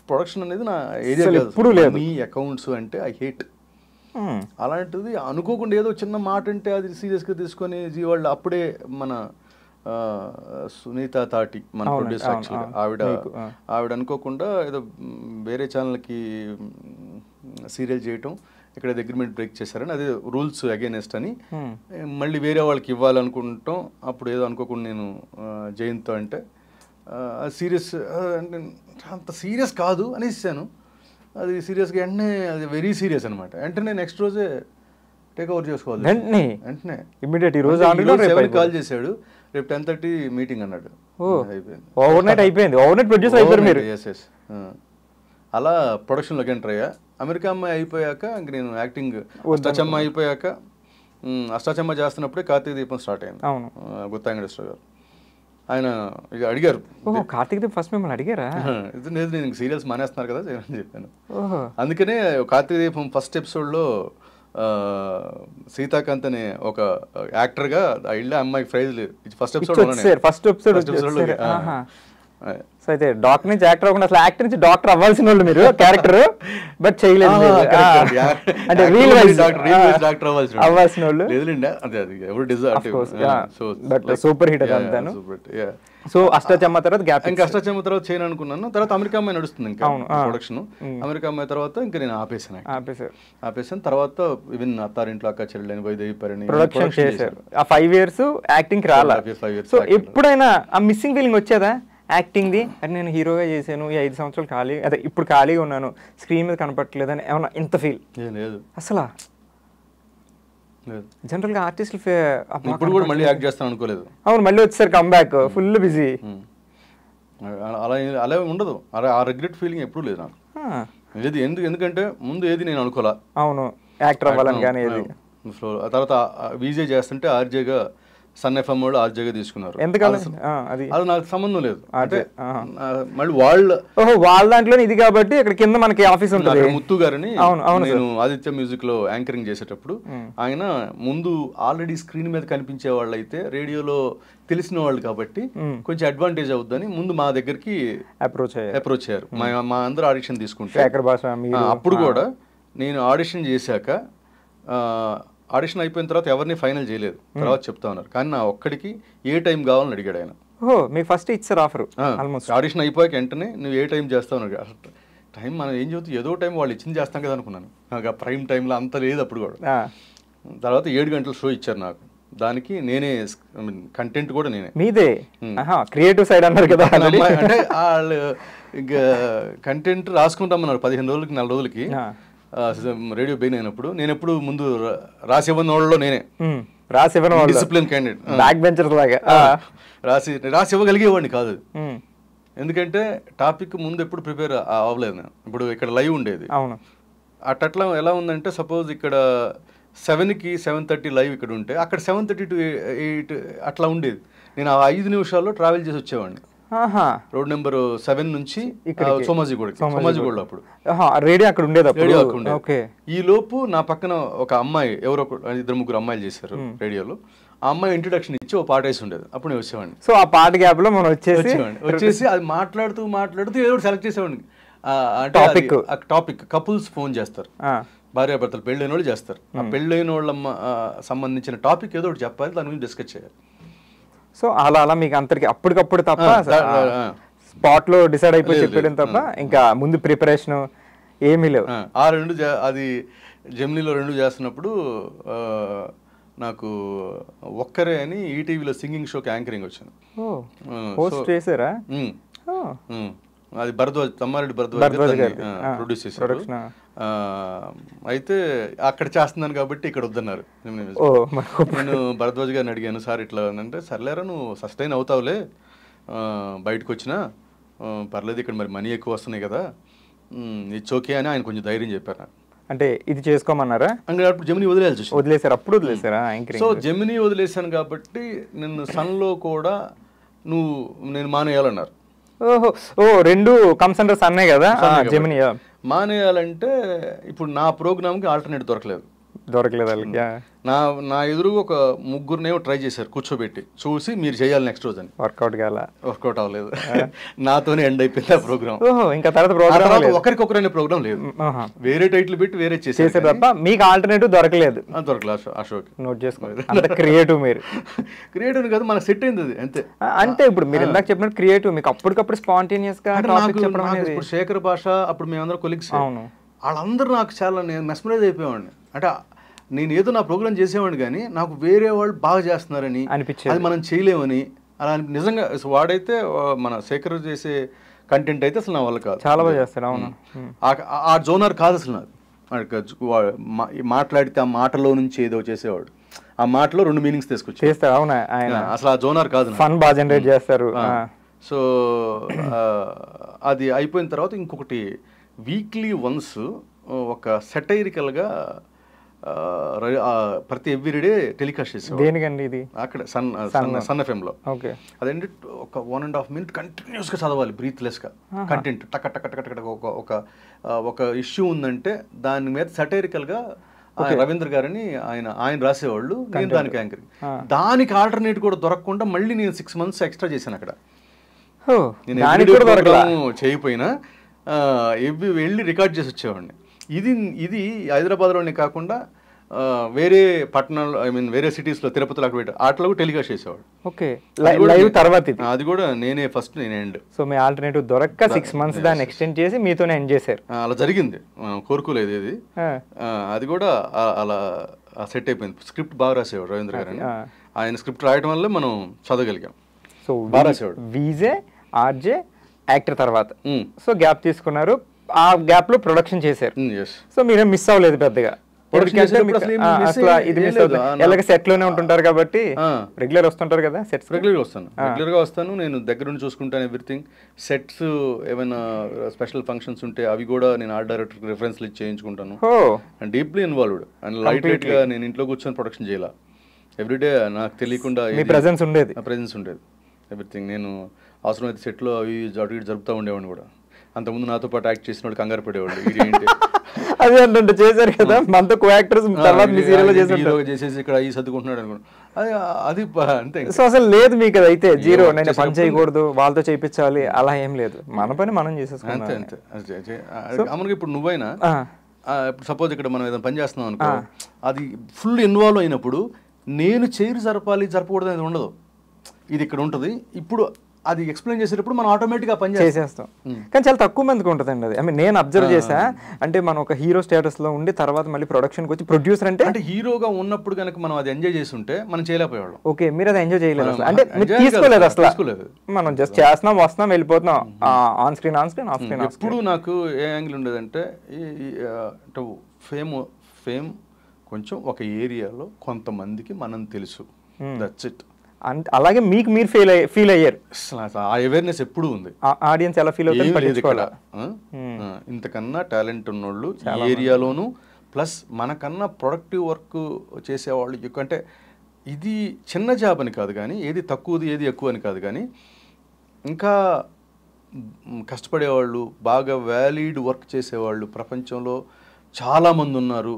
ప్రొడక్షన్ అనేది నా ఏరియా ఎప్పుడు లేదు. మీ అకౌంట్స్ అంటే ఐ హేట్. అలాంటిది అనుకోకుండా ఏదో చిన్న మాట అంటే అది సీరియస్గా తీసుకొని జీ వాళ్ళు అప్పుడే మన సునీత తాటి మన ప్రొడ్యూసర్, యాక్చువల్గా ఆవిడ అనుకోకుండా ఏదో వేరే ఛానల్కి సీరియల్ చేయటం, ఇక్కడ అగ్రిమెంట్ బ్రేక్ చేశారని, అదే రూల్స్ అగైనెస్ట్ అని మళ్ళీ వేరే వాళ్ళకి ఇవ్వాలనుకుంటాం. అప్పుడు ఏదో అనుకోకుండా నేను జయంతో అంటే సీరియస్ అంటే అంత సీరియస్ కాదు అనేసాను. అది సీరియస్గా వెంటనే అది వెరీ సీరియస్ అనమాట. వెంటనే నెక్స్ట్ రోజే టేక్ ఓవర్ చేసుకోవాలి. వెంటనే ఇమ్మీడియట్ కాల్ చేశాడు, రేపు 10:30 మీటింగ్ అన్నాడు. అలా ప్రొడక్షన్లోకి ఎంటర్ అయ్యా. అమెరికా అమ్మాయి అయిపోయాక ఇంక నేను యాక్టింగ్, అష్టాచమ్మ అయిపోయాక అష్టాచమ్మ చేస్తున్నప్పుడే కార్తీక దీపం స్టార్ట్ అయింది. గుత్తా వెంకటేశ్వర గారు ఆయన ఇక అడిగారు, కార్తీక దీపం ఫస్ట్ మిమ్మల్ని అడిగారా? లేదు నేను సీరియల్స్ మానేస్తున్నారు కదా అని చెప్పాను. అందుకనే కార్తీక దీపం ఫస్ట్ ఎపిసోడ్లో సీతాకాంత్ అనే ఒక యాక్టర్గా ఇళ్ళ అమ్మాయికి ప్రైజ్ లేదు. ఫస్ట్ ఎపిసోడ్ సో అయితే డాక్టర్ నుంచి యాక్టర్ అవ్వకుండా అసలు యాక్టర్ నుంచి డాక్టర్ అవ్వాల్సిన వాళ్ళు మీరు క్యారెక్టర్, బట్ చేయలేదు. అంటే రీల్ వైజ్ డాక్టర్ అవ్వాల్సిన వాళ్ళు. బట్ సూపర్ హిట్ అంతాను. సో అష్టాచమ్మ తర్వాత గ్యాప్, ఇంకా అష్టాచమ్మ తర్వాత చేయను అనుకున్నాను. తర్వాత అమెరికా అమ్మాయి నడుస్తుంది ఇంకా ప్రొడక్షన్. అమెరికా అమ్మాయి తర్వాత ఇంకా నేను ఆపేసాను. తర్వాత ఈవెన్ అత్తారింట్లో అక్క చెల్లెని వైదేవి పరిణి ప్రొడక్షన్ చేశారు. ఆ 5 years యాక్టింగ్ రాలా. సో ఎప్పుడైనా ఆ మిస్సింగ్ ఫీలింగ్ వచ్చేదా యాక్టింగ్ది? అంటే నేను హీరోగా చేశాను, ఈ 5 సంవత్సరాలు ఖాళీ, అదే ఇప్పుడు ఖాళీగా ఉన్నాను, స్క్రీన్ మీద కనపడట్లేదని ఏమన్నా ఇంత ఫీల్? లేదు అసలు. జనరల్గా ఆర్టిస్టులు ఇప్పుడు కూడా మళ్ళీ యాక్ట్ చేస్తాను అనుకోలేదు. అవును, మళ్ళీ వచ్చేసరి కమ్బ్యాక్ ఫుల్ బిజీ. అలా ఉండదు, ఆ రిగ్రెట్ ఫీలింగ్ ఎప్పుడు లేదు నాకు. లేదు ఎందుకంటే ముందు ఏది నేను అనుకోలే. అవును, యాక్టర్ అవ్వాలని. కానీ తర్వాత విజే చేస్తుంటే ఆర్జేగా సన్ ఎఫ్ఎం వాళ్ళు ఆర్జేగా తీసుకున్నారు. అది నాకు సంబంధం లేదు. అంటే మళ్ళీ వాళ్ళ దాంట్లో ఇది కాబట్టి ఇక్కడ కింద మనకి ఆఫీస్ ఉంటుంది. ముత్తు గారిని నేను ఆదిత్య మ్యూజిక్ లో యాంకరింగ్ చేసేటప్పుడు ఆయన ముందు ఆల్రెడీ స్క్రీన్ మీద కనిపించే వాళ్ళు అయితే రేడియోలో తెలిసిన వాళ్ళు కాబట్టి కొంచెం అడ్వాంటేజ్ అవుద్దని ముందు మా దగ్గరికి అప్రోచ్ అయ్యారు. మా అందరూ ఆడిషన్ తీసుకుంటే అప్పుడు కూడా నేను ఆడిషన్ చేశాక ఆడిషన్ అయిపోయిన తర్వాత ఎవరిని ఫైనల్ చేయలేదు, తర్వాత చెప్తా ఉన్నారు. కానీ నా ఒక్కడికి ఏ టైం కావాలని అడిగాడు ఆయన. ఓ మీకు ఫస్ట్ ఇచ్చారు ఆఫర్? ఆడిషన్ అయిపోయాక వెంటనే నువ్వు ఏ టైం చేస్తావు అన్నాడు. అసలు టైం మనం ఏం చెబుతూ ఏదో టైం వాళ్ళు ఇచ్చింది చేస్తాం కదా అనుకున్నాను. నాకు ఆ ప్రైమ్ టైంలో అంత లేదు అప్పుడు కూడా. తర్వాత 7 గంటల షో ఇచ్చారు నాకు. దానికి నేనే కంటెంట్ కూడా నేనే. మీదే క్రియేటివ్ సైడ్ అన్నారు కదా. అంటే వాళ్ళు ఇంకా కంటెంట్ రాసుకుంటామన్నారు 15 రోజులకి 4 రోజులకి రేడియో బెయిన్ అయినప్పుడు. నేను ఎప్పుడు ముందు రాసి ఇవ్వని వాళ్ళలో నేనే, రాసి ఇవ్వని డిసిప్లిన్ క్యాండిడేట్, బ్యాక్ బెంచర్స్ లాగా రాసి ఇవ్వగలిగేవాడిని కాదు. ఎందుకంటే టాపిక్ ముందు ఎప్పుడు ప్రిపేర్ అవ్వలేదు నేను. ఇప్పుడు ఇక్కడ లైవ్ ఉండేది, అవును. అట్లా ఎలా ఉందంటే సపోజ్ ఇక్కడ 7కి 7:30 లైవ్ ఇక్కడ ఉంటే అక్కడ 7:30 to 8 అట్లా ఉండేది. నేను ఆ 5 నిమిషాల్లో ట్రావెల్ చేసి వచ్చేవాడిని. రోడ్ నెంబర్ 7 నుంచి సోమాజిగూడ. అప్పుడు రేడియో అక్కడ ఉండేది. ఈ లోపు నా పక్కన ఒక అమ్మాయి, ఎవరో 2-3 అమ్మాయిలు చేశారు రేడియోలో. ఆ అమ్మాయి ఇంట్రొడక్షన్ ఇచ్చి ఒక పాట వేసి ఉండేది. అప్పుడు నేను వచ్చేవాడిని. సో ఆ పాట గ్యాప్ లో మనం వచ్చేసి అది మాట్లాడుతూ ఏదో సెలెక్ట్ చేసేవాడిని. టాపిక్ కపుల్స్ ఫోన్ చేస్తారు, భార్యాభర్తలు పెళ్ళైన వాళ్ళు చేస్తారు. ఆ పెళ్ళైన వాళ్ళ సంబంధించిన టాపిక్ ఏదో ఒకటి చెప్పాలి, దాని గురించి డిస్కస్ చేయాలి. సో అలా మీకు అంతరికి అప్పటికప్పుడు తప్ప స్పాట్ లో డిసైడ్ అయిపోయి చెప్పడం తప్ప ఇంకా ముందు ప్రిపరేషన్ ఏమీ లేవు. ఆ 2 అది జెమినీలో 2 చేస్తున్నప్పుడు నాకు ఒక్కరే అని ఈటీవీలో సింగింగ్ షోకి యాంకరింగ్ వచ్చాను. హోస్ట్ చేశారా? అది భరద్వాజ్, తమ్మారెడ్డి భరద్వాజ్ ప్రొడ్యూస్ చేశారు. అయితే అక్కడ చేస్తున్నాను కాబట్టి ఇక్కడ వద్దన్నారు. నేను భరద్వాజ్ గారిని అడిగాను, సార్ ఇట్లా అంటే, సర్లేరా నువ్వు సస్టైన్ అవుతావులే, బయటకు వచ్చినా పర్లేదు, ఇక్కడ మరి మనీ ఎక్కువ వస్తున్నాయి కదా, ఇట్స్ ఓకే అని ఆయన కొంచెం ధైర్యం చెప్పారు. అంటే ఇది చేసుకోమన్నారా? అప్పుడు జెమినీ వదిలేసారు. అప్పుడు వదిలేసారా? సో జెమినీ వదిలేసాను కాబట్టి నిన్ను సన్లో కూడా నేను మానేయాలన్నారు. ఓ 2 కమ్సెంటర్స్ అన్నాయి కదా జెమినీ. మానేయాలంటే ఇప్పుడు నా ప్రోగ్రామ్కి ఆల్టర్నేట్ దొరకలేదు. నా ఎదురుగా ఒక 3 ట్రై చేశారు కూర్చోబెట్టి, చూసి మీరు చేయాలి నెక్స్ట్ రోజు అని. వర్కౌట్ అవ్వలేదు. నాతోనే ఎండ్ అయిపోయింది ఆ ప్రోగ్రామ్. ఇంకా తర్వాత ఒకరికొకరు అనే ప్రోగ్రామ్ లేదు, వేరే టైటిల్ పెట్టి వేరే చేసేది తప్ప మీకు ఆల్టర్నేటివ్ దొరకలేదు. ఆ షోకి. నోట్ చేసుకోండి. క్రియేటివ్ మీరు క్రియేటివ్ కాదు, మనకు సెట్ అయింది అది అంతే. అంటే ఇప్పుడు మీరు ఇందాక చెప్పినట్టు క్రియేటివ్ మీకు అప్పటికప్పుడు స్పాంటేనియస్ గా ఇప్పుడు శేఖర్ భాష, అప్పుడు మేమందరం కొలీగ్స్, వాళ్ళందరూ నాకు చాలా నేను మెస్మరైజ్ అయిపోయేవాడిని. అంటే నేను ఏదో నా ప్రోగ్రామ్ చేసేవాడిని కానీ నాకు వేరే వాళ్ళు బాగా చేస్తున్నారని అనిపించేది, అది మనం చేయలేమని అలా నిజంగా. వాడైతే మన శేఖర్ చేసే కంటెంట్ అయితే అసలు నా వల్ల కాదు, చాలా బాగా చేస్తాడు. అవును, ఆ జోనర్ కాదు అసలు నాకు. మాట్లాడితే ఆ మాటలో నుంచి ఏదో చేసేవాడు, ఆ మాటలో 2 మీనింగ్స్ తీసుకొచ్చి అవునా ఆయన అసలు ఆ జోనర్ కాదు. ఫన్ బాగా జనరేట్ చేస్తారు. సో అది అయిపోయిన తర్వాత ఇంకొకటి వీక్లీ వన్స్ ఒక సెటైరికల్గా ప్రతి ఎవ్రీడే టెలికాస్ట్ చేసేవాడు. దేనికండి ఇది? అక్కడ సన్ ఎఫ్ఎంలో. అదేంటి ఒక 1.5 minute కంటిన్యూస్గా చదవాలి, బ్రీత్లెస్గా కంటెంట్ టక టక టక టక. ఒక ఇష్యూ ఉందంటే దాని మీద సెటైరికల్గా రవీంద్ర గారని ఆయన రాసేవాళ్ళు, నేను దానికి యాంకరింగ్. దానికి ఆల్టర్నేట్ కూడా దొరకకుండా మళ్ళీ నేను 6 months ఎక్స్ట్రా చేశాను అక్కడ. నేను చేయకపోయినా వెళ్ళి రికార్డ్ చేసి వచ్చేవాడిని. ఇది హైదరాబాద్లోనే కాకుండా వేరే పట్టణాలు, వేరే సిటీస్లో, తిరుపతిలో అట్లా కూడా టెలికాస్ట్ చేసేవాడు. అది కూడా నేనే ఫస్ట్, నేనే ఎండ్. సో మీ ఆల్టర్నేటివ్ దొరక్క 6 months దాన్ని ఎక్స్టెండ్ చేసి మీతోనే ఎండ్ చేశారు. అలా జరిగింది, కోరుకోలేదు ఇది. అది కూడా అలా సెట్ అయిపోయింది. స్క్రిప్ట్ బాగా రాసేవాడు రవీంద్ర గారు. ఆయన స్క్రిప్ట్ రాయడం వల్ల మనం చదవగలిగాం. సో బాగా రాసేవాడు. వీజే, ఆర్జే, యాక్టర్ తర్వాత సో గ్యాప్ తీసుకున్నారు. ఆ గ్యాప్ లో ప్రొడక్షన్ చేశారు. సో మీరేం మిస్ అవ్వలేదు పెద్దగా, సెట్ లోనే ఉంటుంటారు కాబట్టి. రెగ్యులర్ వస్తుంటారు కదా సెట్స్? రెగ్యులర్ గా వస్తాను నేను, దగ్గర నుండి చూసుకుంటాను ఎవ్రీథింగ్. సెట్స్ ఏమైనా స్పెషల్ ఫంక్షన్స్ ఉంటే అవి కూడా నేను ఆర్ట్ డైరెక్టర్ రిఫరెన్స్లు ఇచ్చి చేయించుకుంటాను. And deeply involved and light weight గా నేను ఇంట్లో కూర్చొని ప్రొడక్షన్ చేయాల. ఎవ్రీడే నాకు తెలియకుండా ప్రెజెన్స్ ఉండేది ఎవ్రీథింగ్. నేను అవసరమైతే సెట్లో అవి అటు ఇటు జరుపుతూ ఉండేవాడిని కూడా. అంతకుముందు నాతో పాటు యాక్ట్ చేసిన వాళ్ళు కంగారు పడేవాళ్ళు, ఇది ఏంటి అదే అంటే చేశారు కదా మనతో కో యాక్టర్స్, తర్వాత మీ సీరియల్లో చేసేసి ఇక్కడ ఈ సర్దుకుంటున్నాడు అనుకోండి. అది అంతే. సో అసలు లేదు మీకు అది అయితే జీరో, నేను పని చేయకూడదు, వాళ్ళతో చేయించాలి అలా ఏం లేదు, మన పని మనం చేసేసుకుంటాం అంతే అంతే. అమరుగా ఇప్పుడు నువ్వైనా ఇప్పుడు సపోజ్ ఇక్కడ మనం ఏదైనా పని చేస్తున్నాం అనుకో, అది ఫుల్ ఇన్వాల్వ్ అయినప్పుడు నేను చైర్ జరపకూడదు అనేది ఉండదు, ఇది ఇక్కడ ఉంటుంది. ఇప్పుడు అది ఎక్స్ప్లెయిన్ చేసేటప్పుడు మనం ఆటోమేటిక్గా పని చేసేస్తాం. కానీ చాలా తక్కువ మందికి ఉంటుందండి అది. ఐ మీన్ నేను అబ్జర్వ్ చేసా, అంటే మనం ఒక హీరో స్టేటస్లో ఉండి తర్వాత మళ్ళీ ప్రొడక్షన్కి వచ్చి ప్రొడ్యూసర్ అంటే హీరోగా ఉన్నప్పుడు కనుక మనం అది ఎంజాయ్ చేసి ఉంటే మనం చేయలేకపోయేవాళ్ళం. ఓకే, మీరు అది ఎంజాయ్ చేయలేదు అసలు, అంటే మీరు తీసుకోలేదు అసలు. మనం జస్ట్ చేస్తున్నాం, వస్తున్నాం, వెళ్ళిపోతున్నాం, ఆన్ స్క్రీన్ ఆఫ్ స్క్రీన్. ఎప్పుడు నాకు ఏ యాంగిల్ ఉండేదంటే ఫేమ్ కొంచెం ఒక ఏరియాలో కొంతమందికి మనం తెలుసు, దట్స్ ఇట్. అలాగే మీకు మీరు ఫీల్ అయ్యారు, ఆ అవేర్నెస్ ఎప్పుడు ఉంది, ఆడియన్స్ ఎలా ఫీల్ అవుతారు. ఇంతకన్నా టాలెంట్ ఉన్నోళ్ళు ఈ ఏరియాలోను, ప్లస్ మనకన్నా ప్రొడక్టివ్ వర్క్ చేసేవాళ్ళు ఎక్కువ. అంటే ఇది చిన్న జాబ్ అని కాదు కానీ, ఏది తక్కువది ఏది ఎక్కువ అని కాదు కానీ, ఇంకా కష్టపడేవాళ్ళు, బాగా వ్యాలిడ్ వర్క్ చేసేవాళ్ళు ప్రపంచంలో చాలామంది ఉన్నారు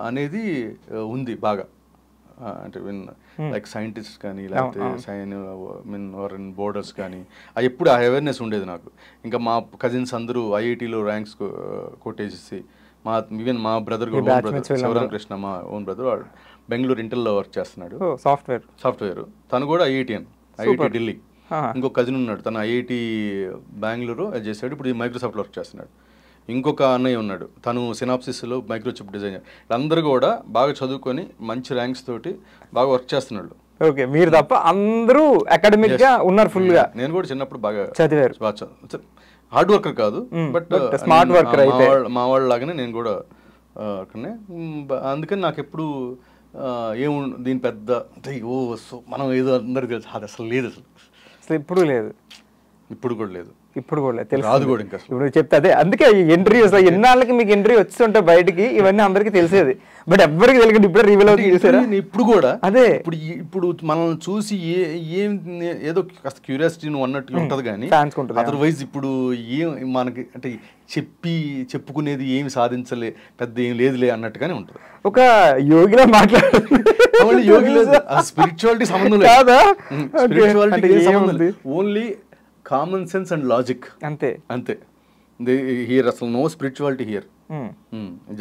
అనేది ఉంది బాగా. అంటే లైక్ సైంటిస్ట్ కానీ, లేకపోతే బోర్డర్స్ కానీ, అది ఎప్పుడు ఆ అవేర్నెస్ ఉండేది నాకు. ఇంకా మా కజిన్స్ అందరూ ఐఐటీలో ర్యాంక్స్ కొట్టేసి, ఈవెన్ మా బ్రదర్ కూడా శివరామకృష్ణ, మా ఓన్ బ్రదర్, వాడు బెంగళూరు ఇంటర్లో వర్క్ చేస్తున్నాడు, సాఫ్ట్వేర్. తను కూడా ఐఐటి ఢిల్లీ. ఇంకొక కజిన్ ఉన్నాడు, తను ఐఐటి బెంగళూరు అది చేశాడు, ఇప్పుడు మైక్రోసాఫ్ట్లో వర్క్ చేస్తున్నాడు. ఇంకొక అన్నయ్య ఉన్నాడు, తను సినాప్సిస్లో మైక్రోచిప్ డిజైనర్. అందరూ కూడా బాగా చదువుకొని మంచి ర్యాంక్స్ తోటి బాగా వర్క్ చేస్తున్నాడు. ఓకే, మీరు తప్ప అందరూ అకాడమిక్ గా ఉన్నారు ఫుల్ గా. నేను కూడా చిన్నప్పుడు బాగా చదివారు, హార్డ్ వర్కర్ కాదు, బట్ స్మార్ట్ వర్కర్. మా వాళ్ళ లాగానే నేను కూడా అందుకని నాకు ఎప్పుడు దీని పెద్ద మనం ఏదో అందరికి తెలుసు, అది అసలు లేదు, అసలు ఇప్పుడు లేదు, ఇప్పుడు కూడా లేదు, ఇప్పుడు కూడా తెలుసు, రాదు కూడా ఇంకా. ఇప్పుడు చెప్తే అదే, అందుకే ఎంట్రీ అసలు ఎన్నాళ్ళకి మీకు ఎంట్రీ వస్తుంటే బయటికి ఇవన్నీ అందరికీ తెలిసేది, బట్ ఎవరికి తెలియదు. ఇప్పుడు రివీల్ అవుతుంది చూసారా, ఇప్పుడు కూడా అదే. ఇప్పుడు మనల్ని చూసి ఏం ఏదో కాస్త క్యూరియాసిటీ అన్నట్టు ఉంటది కానీ, అదర్వైజ్ ఇప్పుడు ఏం మనకి అంటే చెప్పుకునేది ఏమి సాధించలే, పెద్ద ఏం లేదులే అన్నట్టుగానే ఉంటుంది. ఒక యోగిలా మాట్లాడాలి, యోగి లేదు, స్పిరిచువాలిటీ సంబంధం లేదు, స్పిరిచువాలిటీ సంబంధం లేదు, only common sense and logic, అంతే అంతే. హియర్ అసలు నో స్పిరిచువాలిటీ హియర్.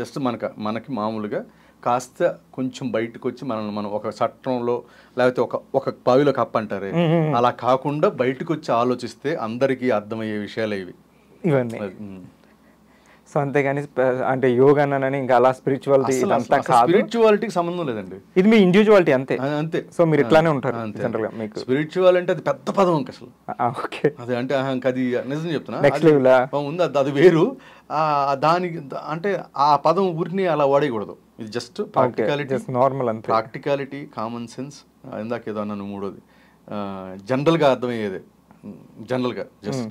జస్ట్ మనకి మామూలుగా కాస్త కొంచెం బయటకు వచ్చి మనం ఒక చట్టంలో లేకపోతే ఒక బావిలో కప్ప అంటారే, అలా కాకుండా బయటకు వచ్చి ఆలోచిస్తే అందరికీ అర్థమయ్యే విషయాలే ఇవన్నీ. సో అంతేగాని అంటే యోగా అని ఇంకా అలా స్పిరిచువాలిటీకి సంబంధం లేదండి, ఇది మీ ఇండివిజువాలిటీ అంతే అంతే. సో మీరు ఇట్లానే ఉంటారు జనరల్ గా. మీకు స్పిరిచువల్ అంటే అది పెద్ద పదం ఇంకా అసలు. ఓకే, అదే అంటే అది నిజం చెప్తున్నా, నెక్స్ట్ లెవెల్ ఉంది, అది వేరు. దానికి అంటే ఆ పదం ఊరిని అలా వాడేయకూడదు, ఇది జస్ట్ ప్రాక్టికాలిటీ, నార్మల్ అంతే. ప్రాక్టికాలిటీ, కామన్ సెన్స్, ఇందాక ఏదో అన్నాను మూడోది జనరల్గా అర్థమయ్యేదే, జనరల్గా జస్ట్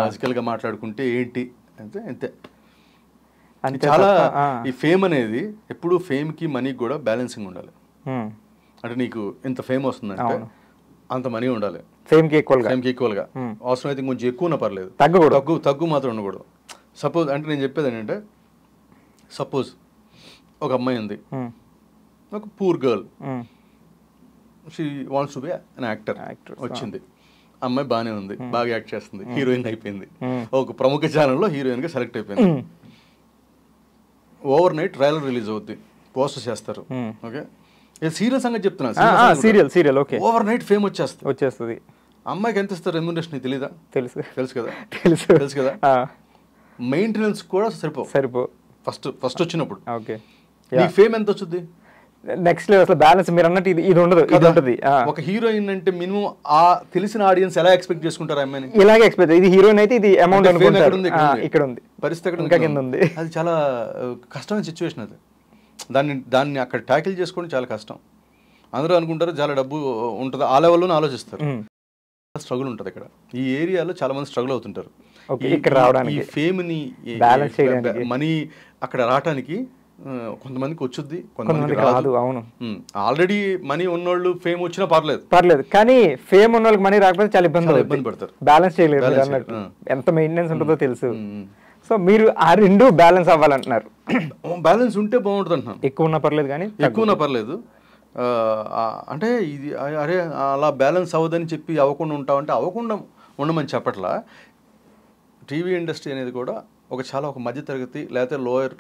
లాజికల్గా మాట్లాడుకుంటే ఏంటి అంతే అంతే. చాలా ఈ ఫేమ్ అనేది ఎప్పుడు ఫేమ్ కి మనీకి కూడా బ్యాలెన్సింగ్ ఉండాలి. అంటే నీకు ఇంత ఫేమ్ వస్తుందంటే అంత మనీ ఉండాలి, ఫేమ్ కి ఈక్వల్ గా. అవసరం అయితే కొంచెం ఎక్కువ ఉన్నా పర్లేదు, తగ్గు మాత్రం ఉండకూడదు. సపోజ్ అంటే నేను చెప్పేది ఏంటంటే, సపోజ్ ఒక అమ్మాయి ఉంది, ఒక poor girl, she wants to be an actor, వచ్చింది, అమ్మాయి బాగానే ఉంది, బాగా యాక్ట్ చేస్తుంది, హీరోయిన్ అయిపోయింది, ఒక ప్రముఖ ఛానల్లో హీరోయిన్ గా సెలెక్ట్ అయిపోయింది. ఓవర్ నైట్ ట్రైలర్ రిలీజ్ అవుద్ది, పోస్ట్ చేస్తారు. ఓకే, సీరియల్ సంగతి చెప్తున్నా, serial okay, over night fame వచ్చేస్తుంది. అమ్మాయికి ఎంత ఇస్తారు రెమ్యూనరేషన్ తెలీదా? తెలుసు కదా, తెలుసు కదా. మెయింటెనెన్స్ కూడా సరిపో ఫస్ట్ వచ్చినప్పుడు. ఓకే, నీ ఫేమ్ ఎంత వచ్చింది నెక్స్ట్ లెవెల్, అసలు బ్యాలెన్స్ మీరు అన్నట్టు ఇది ఉండదు. ఒక హీరోయిన్ అంటే మినిమం ఆ తెలిసిన ఆడియన్స్ ఎలా ఎక్స్పెక్ట్ చేసుకుంటారు అమ్మాయిని? ఇలాగే ఎక్స్పెక్ట్, ఇది హీరోయిన్ అయితే ఇది అమౌంట్ ఇక్కడ ఉంది, పరిస్థితి ఇంకా కింద ఉంది. అది చాలా కష్టమైన సిచ్యువేషన్. అది దాన్ని అక్కడ ట్యాకిల్ చేసుకోవడం చాలా కష్టం. అందరూ అనుకుంటారు చాలా డబ్బు ఉంటుంది, ఆ లెవెల్లోనే ఆలోచిస్తారు. స్ట్రగుల్ ఉంటుంది ఇక్కడ, ఈ ఏరియాలో చాలా మంది స్ట్రగుల్ అవుతుంటారు. ఇక్కడ రావడానికి, ఈ ఫేమ్ ని మనీ అక్కడ రావడానికి కొంతమందికి వచ్చుద్ది, కొంతమందికి రాదు. అవును, ఆల్రెడీ మనీ ఉన్నోళ్ళు ఫేమ్ వచ్చినా పర్లేదు, కానీ ఫేమ్ ఉన్న వాళ్ళకి మనీ రాకపోతే చాలా ఇబ్బంది పడతారు, బ్యాలెన్స్ చేయలేదు అన్నట్టు. ఎంత మెయింటెనెన్స్ ఉంటుందో తెలుసు. సో మీరు ఆ రెండు బ్యాలెన్స్ అవ్వాలంటున్నారు. బ్యాలెన్స్ ఉంటే బాగుంటుంది అంటున్నాను. ఎక్కువ ఉన్నా పర్లేదు, కానీ ఎక్కువ ఉన్నా పర్లేదు. అంటే ఇది అరే అలా బ్యాలెన్స్ అవ్వదని చెప్పి అవ్వకుండా ఉంటామంటే అవ్వకుండా ఉండమని చెప్పట్లా. టీవీ ఇండస్ట్రీ అనేది కూడా ఒక మధ్య తరగతి లేకపోతే లోయర్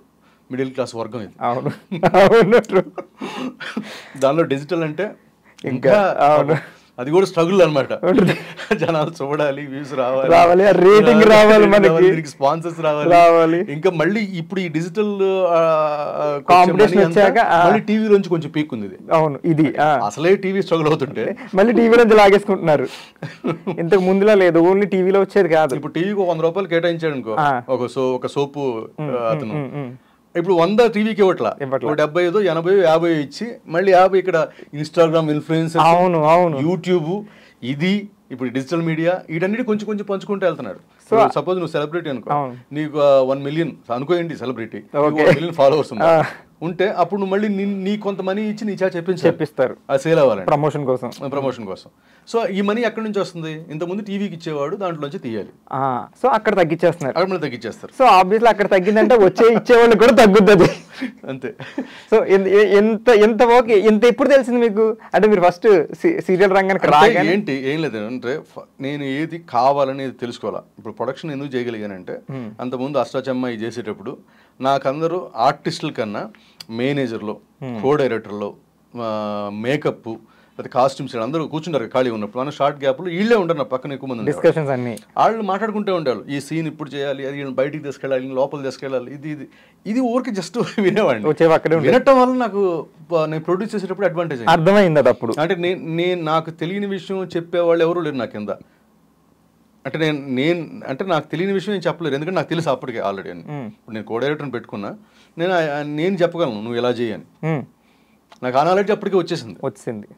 మిడిల్ క్లాస్ వర్గం ఇది. అవును అవును దానిలో డిజిటల్ అంటే ఇంకా అది కూడా స్ట్రగుల్ అనమాట. జనాలు చూడాలి, వ్యూస్ రావాలి, రేటింగ్ రావాలి, మనకి స్పాన్సర్స్ రావాలి. ఇంకా మళ్ళీ ఇప్పుడు ఈ డిజిటల్ కాంపిటీషన్ వచ్చాక మళ్ళీ టీవీలోంచి కొంచెం పీక్ ఉంది. అవును, ఇది అసలే టీవీ స్ట్రగుల్ అవుతుంటే మళ్ళీ టీవీలోంచి లాగేసుకుంటున్నారు. ఇంతకు ముందులా లేదు, ఓన్లీ టీవీలో వచ్చేది కాదు. ఇప్పుడు టీవీకి 100 రూపాయలు కేటాయించాడు అనుకో ఒక సోపు అతను, ఇప్పుడు 100 టీవీకి ఇవ్వట్లా, 75, 80, 50 ఇచ్చి మళ్ళీ 50 ఇక్కడ ఇన్స్టాగ్రామ్ ఇన్ఫ్లుయెన్సర్, అవును అవును, యూట్యూబ్, ఇది ఇప్పుడు డిజిటల్ మీడియా, వీటన్నిటి కొంచెం కొంచెం పంచుకుంటూ వెళ్తున్నాడు. సపోజ్ నువ్వు సెలబ్రిటీ అనుకో, నీకు 1 మిలియన్ అనుకోండి సెలబ్రిటీ, 1 మిలియన్ ఫాలోవర్స్ ఉంటే అప్పుడు నువ్వు మళ్ళీ నీ కొంత మనీ ఇచ్చి నీ చెప్పిస్తారు అది సేల్ అవ్వాలని, ప్రమోషన్ కోసం. సో ఈ మనీ ఎక్కడి నుంచి వస్తుంది? ఇంతకుముందు టీవీకి ఇచ్చేవాడు, దాంట్లోంచి తీయాలి. సో అక్కడ తగ్గించేస్తారు. సో ఆబ్వియస్లీ అక్కడ తగ్గిందంటే వచ్చే ఇచ్చేవాళ్ళు కూడా తగ్గుతుంది అంతే. సో ఎంత ఓకే, ఎంత ఎప్పుడు తెలిసింది మీకు? అంటే మీరు ఫస్ట్ సీరియల్ రంగానికి రాగానే ఏంటి ఏం లేదు అంటే నేను ఏది కావాలనేది తెలుసుకోవాలా. ఇప్పుడు ప్రొడక్షన్ ఎందుకు చేయగలిగానంటే అంతకుముందు అష్టాచమ్మ ఇది చేసేటప్పుడు నాకందరూ ఆర్టిస్టుల కన్నా మేనేజర్లో, కో డైరెక్టర్లో, మేకప్, లేదా కాస్ట్యూమ్స్ అందరూ కూర్చుంటారు ఖాళీ ఉన్నప్పుడు. మన షార్ట్ గ్యాప్లో వీళ్ళే ఉంటారు నా పక్కన ఎక్కువ మంది, డిస్కషన్స్ అన్ని వాళ్ళు మాట్లాడుకుంటూ ఉంటారు. ఈ సీన్ ఇప్పుడు చేయాలి, అది బయటికి తీసుకెళ్ళాలి, లోపల తీసుకెళ్ళాలి, ఇది ఊరికి జస్ట్ వినేవాడిని. వినటం వల్ల నాకు నేను ప్రొడ్యూస్ చేసేటప్పుడు అడ్వాంటేజ్ అర్థమైంది. అది అప్పుడు అంటే నేను నాకు తెలియని విషయం చెప్పేవాళ్ళు ఎవరు లేరు నా కింద. అంటే అంటే నాకు తెలియని విషయం నేను చెప్పలేదు, ఎందుకంటే నాకు తెలుసు అప్పటికే ఆల్రెడీ అని. ఇప్పుడు నేను కో డైరెక్టర్ని పెట్టుకున్నా, నేను చెప్పగలను నువ్వు ఎలా చేయని. నాకు ఆ నాలెడ్జ్ అప్పటికే వచ్చింది.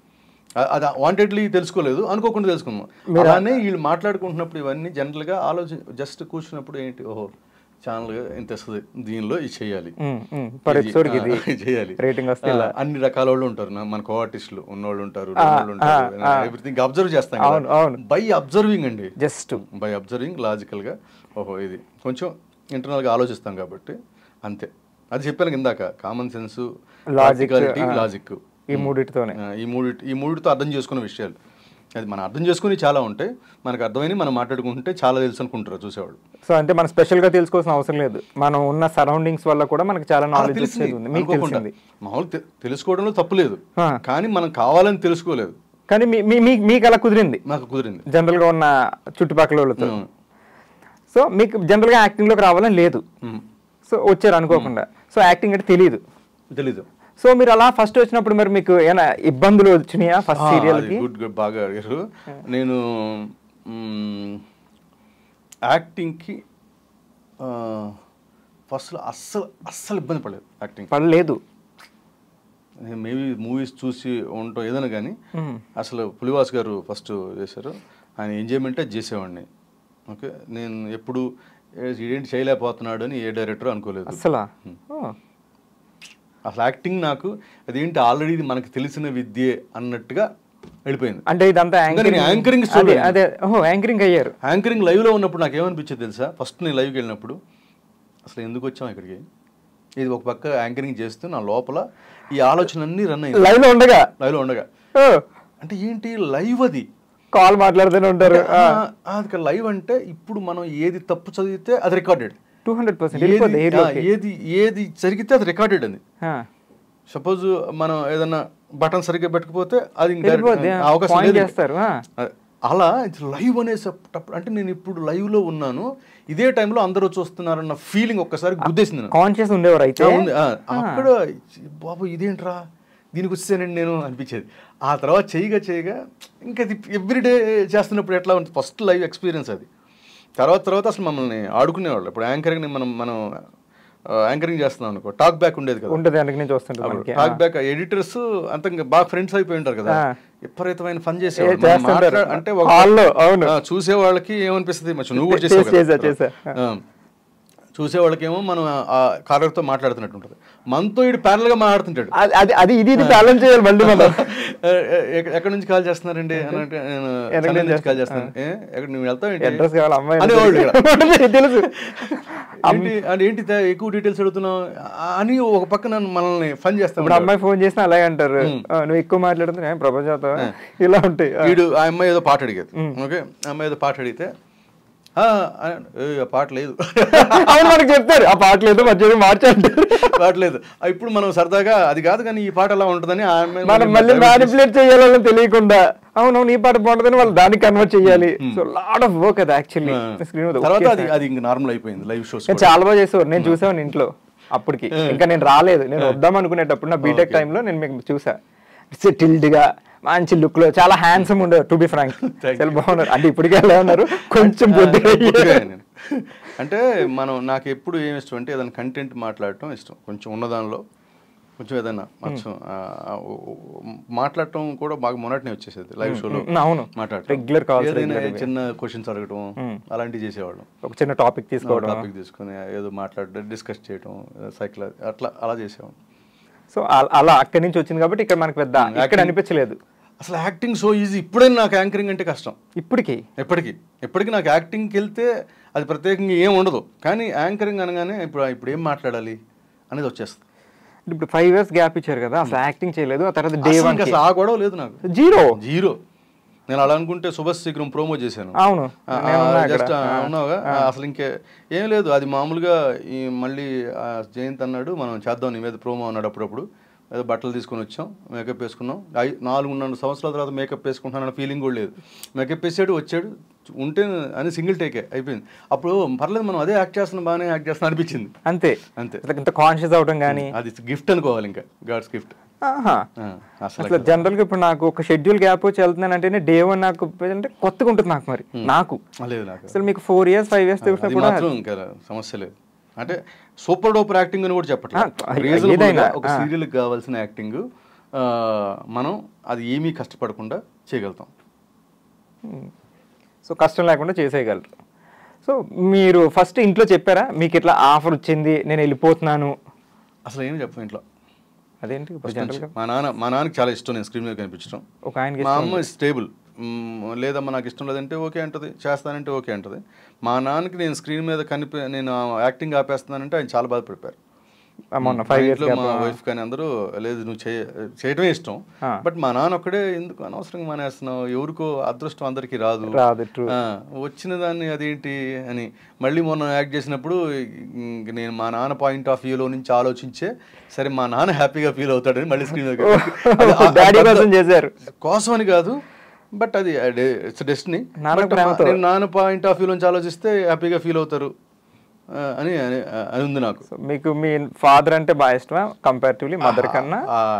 అది వాంటెడ్లీ తెలుసుకోలేదు, అనుకోకుండా తెలుసుకున్నాం. అలానే వీళ్ళు మాట్లాడుకుంటున్నప్పుడు ఇవన్నీ జనరల్గా జస్ట్ కూర్చున్నప్పుడు ఏంటి, ఓహో ఛానల్ ఇంత వస్తుంది, దీనిలో ఇది చేయాలి, అన్ని రకాల వాళ్ళు ఉంటారు, మన కో ఆర్టిస్టులు ఉన్నవాళ్ళు ఉంటారు, ఎవ్రీథింగ్ అబ్జర్వ్ చేస్తాం బై అబ్జర్వింగ్ అండి, జస్ట్ బై అబ్జర్వింగ్ లాజికల్ గా. ఓహో ఇది కొంచెం ఇంటర్నల్ గా ఆలోచిస్తాం కాబట్టి అంతే. అది చెప్పాను ఇందాక, కామన్ సెన్స్, లాజిక్, ఈ మూడిటితో అర్థం చేసుకున్న విషయాలు. అది మనం అర్థం చేసుకుని చాలా ఉంటాయి, మనకు అర్థమైనా మనం మాట్లాడుకుంటే చాలా తెలుసు అనుకుంటారు చూసేవాళ్ళు. సో అంటే మనం స్పెషల్ గా తెలుసుకోవాల్సిన అవసరం లేదు, మనం ఉన్న సరౌండింగ్స్ వల్ల కూడా మనకు చాలా నాలెడ్జ్ ఉంది. మామూలు తెలుసుకోవడంలో తప్పు లేదు, కానీ మనం కావాలని తెలుసుకోలేదు. కానీ మీకు అలా కుదిరింది? నాకు కుదిరింది, జనరల్ గా ఉన్న చుట్టుపక్కల వాళ్ళతో. సో మీకు జనరల్ గా యాక్టింగ్ లోకి రావాలని లేదు, సో వచ్చారు అనుకోకుండా. సో యాక్టింగ్ అంటే తెలీదు. సో మీరు అలా ఫస్ట్ వచ్చినప్పుడు మరి మీకు ఏమైనా ఇబ్బందులు వచ్చినాయా ఫస్ట్ సీరియల్ కి? గుడ్ బాగా అడిగారు. నేను యాక్టింగ్కి ఫస్ట్ అస్సలు ఇబ్బంది పడలేదు. మేబీ మూవీస్ చూసి ఉంటాం ఏదైనా కానీ, అసలు పులివాస్ గారు ఫస్ట్ చేశారు, ఆయన ఎంజాయ్మెంటే చేసేవాడిని. ఓకే, నేను ఎప్పుడు ఏంటి చేయలేకపోతున్నాడు అని ఏ డైరెక్టర్ అనుకోలేదు అసలు. యాక్టింగ్ నాకు అదేంటి ఆల్రెడీ ఇది మనకు తెలిసిన విద్యే అన్నట్టుగా వెళ్ళిపోయింది. అంటే ఇదంతా యాంకరింగ్ అయ్యారు. యాంకరింగ్ లైవ్ లో ఉన్నప్పుడు నాకు ఏమనిపించేది తెలుసా? ఫస్ట్ నేను లైవ్కి వెళ్ళినప్పుడు అసలు ఎందుకు వచ్చాం ఇక్కడికి, ఇది ఒక పక్క యాంకరింగ్ చేస్తూ నా లోపల ఈ ఆలోచన అన్ని రన్ అయ్యింది లైవ్ లో ఉండగా. అంటే ఏంటి లైవ్, అది కాల్ మాట్లాడుతూనే ఉంటారు. అది లైవ్ అంటే ఇప్పుడు మనం ఏది తప్పు చదివితే అది రికార్డెడ్, 200% ఏది జరిగితే అది రికార్డెడ్ అని. సపోజ్ మనం ఏదన్నా బటన్ సరిగ్గా పెట్టకపోతే అది అవకాశం చేస్తారు. అలా లైవ్ అనేటప్పుడు అంటే నేను ఇప్పుడు లైవ్ లో ఉన్నాను, ఇదే టైంలో అందరూ చూస్తున్నారన్న ఫీలింగ్ ఒక్కసారి గుద్దేసింది. కాన్షియస్ ఉండేవారు అయితే అక్కడ, బాబు ఇదేంట్రా దీనికి వచ్చేసానండి నేను అనిపించేది. ఆ తర్వాత చేయగా ఇంకా ఎవ్రీడే చేస్తున్నప్పుడు ఎట్లా ఉంటుంది ఫస్ట్ లైవ్ ఎక్స్పీరియన్స్ అది. తర్వాత అసలు మమ్మల్ని ఆడుకునేవాళ్ళు. ఇప్పుడు యాంకరింగ్ మనం యాంకరింగ్ చేస్తున్నాం అనుకో, టాక్ బ్యాక్ ఉండేది కదా, టాక్ బ్యాక్ ఎడిటర్స్ అంత బాగా ఫ్రెండ్స్ అయిపోయి ఉంటారు కదా, విపరీతమైన ఫన్ చేసేవాళ్ళు. అంటే చూసే వాళ్ళకి ఏమనిపిస్తుంది, నువ్వు కూడా చేసావు, చూసే వాళ్ళకేమో మనం ఆ కాలర్తో మాట్లాడుతున్నట్టు ఉంటుంది, మనతో ఇటు ప్యారల్ గా మాట్లాడుతుంటాడు. అది ఇది బ్యాలెన్స్ చేయాలి మళ్ళీ. మనం ఎక్కడి నుంచి కాల్ చేస్తున్నారండి అని అంటే నేను కాల్ చేస్తున్నాను, ఎక్కడ నువ్వు వెళ్తావు తెలుసు అంటే ఏంటి ఎక్కువ డీటెయిల్స్ అడుగుతున్నావు అని ఒక పక్కన మనల్ని ఫన్ చేస్తాం. ఇప్పుడు అమ్మాయి ఫోన్ చేసినా అలాగే అంటారు, నువ్వు ఎక్కువ మాట్లాడుతున్నా ప్రపంచంతో ఇలా ఉంటాయి. వీడు ఆ అమ్మాయి ఏదో పాట అడిగేది, ఓకే, అమ్మాయి ఏదో పాట అడిగితే పాట లేదు. అవును, మనకు చెప్తారు ఆ పాట లేదు, మధ్య మార్చండి, పాట లేదు. ఇప్పుడు మనం సరదాగా అది కాదు కానీ ఈ పాట అలా ఉంటుందని మనం మళ్ళీ మ్యానిపులేట్ చేయాలని తెలియకుండా అవునవును ఈ పాట బాగుంటుందని వాళ్ళు దాన్ని కన్వర్ట్ చేయాలి. సో లాట్ ఆఫ్ వర్క్ అది యాక్చువల్లీ. తర్వాత అది ఇంకా నార్మల్ అయిపోయింది. లైవ్ షోస్ చాలా బాగా చేసేవారు, నేను చూసాను ఇంట్లో. అప్పటికి ఇంకా నేను రాలేదు, నేను వద్దాం అనుకునేటప్పుడు నా బీటెక్ టైంలో నేను మీకు చూసా. సెటిల్డ్ గా మంచి లుక్ లో చాలా హ్యాండ్సమ్ ఉండేవారు, టు బి ఫ్రాంక్. చాలా బాగున్నారు. అంటే ఇప్పటికే ఎలా ఉన్నారు, కొంచెం బుద్ధిగా. అంటే నాకు ఎప్పుడు ఏమి ఇష్టం అంటే ఏదైనా కంటెంట్ మాట్లాడటం ఇష్టం. కొంచెం ఉన్నదానిలో కొంచెం ఏదైనా మాట్లాడటం కూడా బాగా మొన్నటినే వచ్చేసేది లైవ్ షోలో. అవును, రెగ్యులర్ కాల్స్, ఏదైనా చిన్న క్వశ్చన్స్ అడగటం అలాంటివి చేసేవాళ్ళం. ఒక చిన్న టాపిక్ తీసుకొని ఏదో మాట్లాడడం, డిస్కస్ చేయడం, సైకిల్ అలా చేసేవాళ్ళం. సో అలా అక్కడి నుంచి వచ్చింది కాబట్టి ఇక్కడ మనకు పెద్ద ఇక్కడ అనిపించలేదు. అసలు యాక్టింగ్ సో ఈజీ. ఇప్పుడైనా నాకు యాంకరింగ్ అంటే కష్టం. ఎప్పటికీ నాకు యాక్టింగ్కి వెళ్తే అది ప్రత్యేకంగా ఏం ఉండదు, కానీ యాంకరింగ్ అనగానే ఇప్పుడు ఏం మాట్లాడాలి అనేది వచ్చేస్తుంది. ఇప్పుడు 5 years గ్యాప్ ఇచ్చారు కదా, అసలు యాక్టింగ్ చేయలేదు. ఆ తర్వాత డే 1 అసలు ఆ గొడవ లేదు నాకు, జీరో. నేను అలా అనుకుంటే శుభశీఘ్రం ప్రోమో చేశాను. అవును, జస్ట్ ఉన్నావుగా, అసలు ఇంకే ఏం లేదు. అది మామూలుగా ఈ మళ్ళీ జయంత్ అన్నాడు మనం చేద్దాం నీ మీద ప్రోమో అన్నాడు. అప్పుడప్పుడు ఏదో బట్టలు తీసుకొని వచ్చాం, మేకప్ వేసుకున్నాం. 4 సంవత్సరాల తర్వాత మేకప్ వేసుకుంటున్నాను ఫీలింగ్ కూడా లేదు. మేకప్ వేసాడు, వచ్చాడు, ఉంటే అని సింగిల్ టేకే అయిపోయింది. అప్పుడు పర్లేదు మనం అదే యాక్ట్ చేస్తున్నాం, బాగానే యాక్ట్ చేస్తున్నాం అనిపించింది. అంతే ఇంత కాన్షియస్ అవడం కానీ అది గిఫ్ట్ అనుకోవాలి, ఇంకా గాడ్స్ గిఫ్ట్. అసలు జనరల్ గా ఇప్పుడు నాకు ఒక షెడ్యూల్ గ్యాప్ వచ్చి వెళ్తున్నాను అంటేనే డే 1 నాకు అంటే కొత్తగా ఉంటుంది నాకు. మరి నాకు అసలు మీకు 4 years 5 years ఇంకా సమస్య లేదు. అంటే సూపర్ డూపర్ యాక్టింగ్ అని కూడా చెప్పట్లేదు. ఒక సీరియల్ కావాల్సిన యాక్టింగ్ మనం అది ఏమీ కష్టపడకుండా చేయగలుగుతాం. సో కష్టం లేకుండా చేసేయగలరు. సో మీరు ఫస్ట్ ఇంట్లో చెప్పారా మీకు ఇట్లా ఆఫర్ వచ్చింది నేను వెళ్ళిపోతున్నాను? అసలు ఏమి చెప్పాను ఇంట్లో. అదేంటి, మా నాన్నకి చాలా ఇష్టం నేను స్క్రీన్ మీద కనిపించడం. మా అమ్మ స్టేబుల్, లేదమ్మా నాకు ఇష్టం లేదంటే ఓకే అంటది, చేస్తానంటే ఓకే అంటది. మా నాన్నకి నేను స్క్రీన్ మీద నేను యాక్టింగ్ ఆపేస్తున్నానంటే ఆయన చాలా బాధపడిపోయారు. మా వైఫ్ కానీ అందరూ లేదు నువ్వు చేయటమే ఇష్టం, బట్ మా నాన్న ఒక్కడే ఎందుకు అనవసరంగా మానేస్తున్నావు, ఎవరికో అదృష్టం అందరికి రాదు, వచ్చిన దాన్ని అదేంటి అని. మళ్ళీ మొన్న యాక్ట్ చేసినప్పుడు నేను మా నాన్న పాయింట్ ఆఫ్ వ్యూలో నుంచి ఆలోచించే సరే మా నాన్న హ్యాపీగా ఫీల్ అవుతాడని మళ్ళీ స్క్రీన్ కోసం అని కాదు, బట్ అది ఇట్స్ డెస్టినీ. నేను నాన్న పాయింట్ ఆఫ్ వ్యూ నుంచి ఆలోచిస్తే హ్యాపీగా ఫీల్ అవుతారు అని ఉంది నాకు. మీకు మీ ఫాదర్ అంటే బాగా ఇష్టమా కంపారిటివ్లీ మదర్ కన్నా?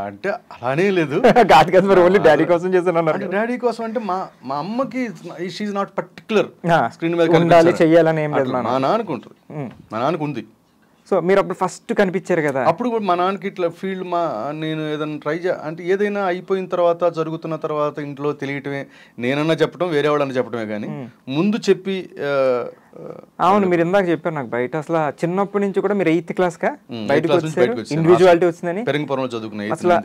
అంటే అలానే లేదు, కాదు కదా మరి ఓన్లీ డాడీ కోసం చేస్తున్నారు. డాడీ కోసం అంటే మా అమ్మకి she is not particular screen మీద ఉండాలి చెయ్యాలని ఏం లేదు. మా నాన్నకు ఉంటుంది, మా నాన్నకు ఉంది. సో మీరు అప్పుడు ఫస్ట్ కనిపించారు కదా, అప్పుడు కూడా మా నాన్నకి ఇట్లా ఫీల్డ్ నేను ఏదైనా ట్రై అంటే ఏదైనా అయిపోయిన తర్వాత జరుగుతున్న తర్వాత ఇంట్లో తెలియటమే, నేనన్నా చెప్పడం వేరే వాళ్ళన్నా చెప్పడమే కానీ ముందు చెప్పి. అవును, మీరు ఇందాక చెప్పారు నాకు బయట అసలు చిన్నప్పటి నుంచి కూడా మీరు 8th class కా బయటకు వచ్చారు, ఇండివిజువాలిటీ వచ్చిందని. పెరంగపురంలో చదువుకున్నాయి. అసలు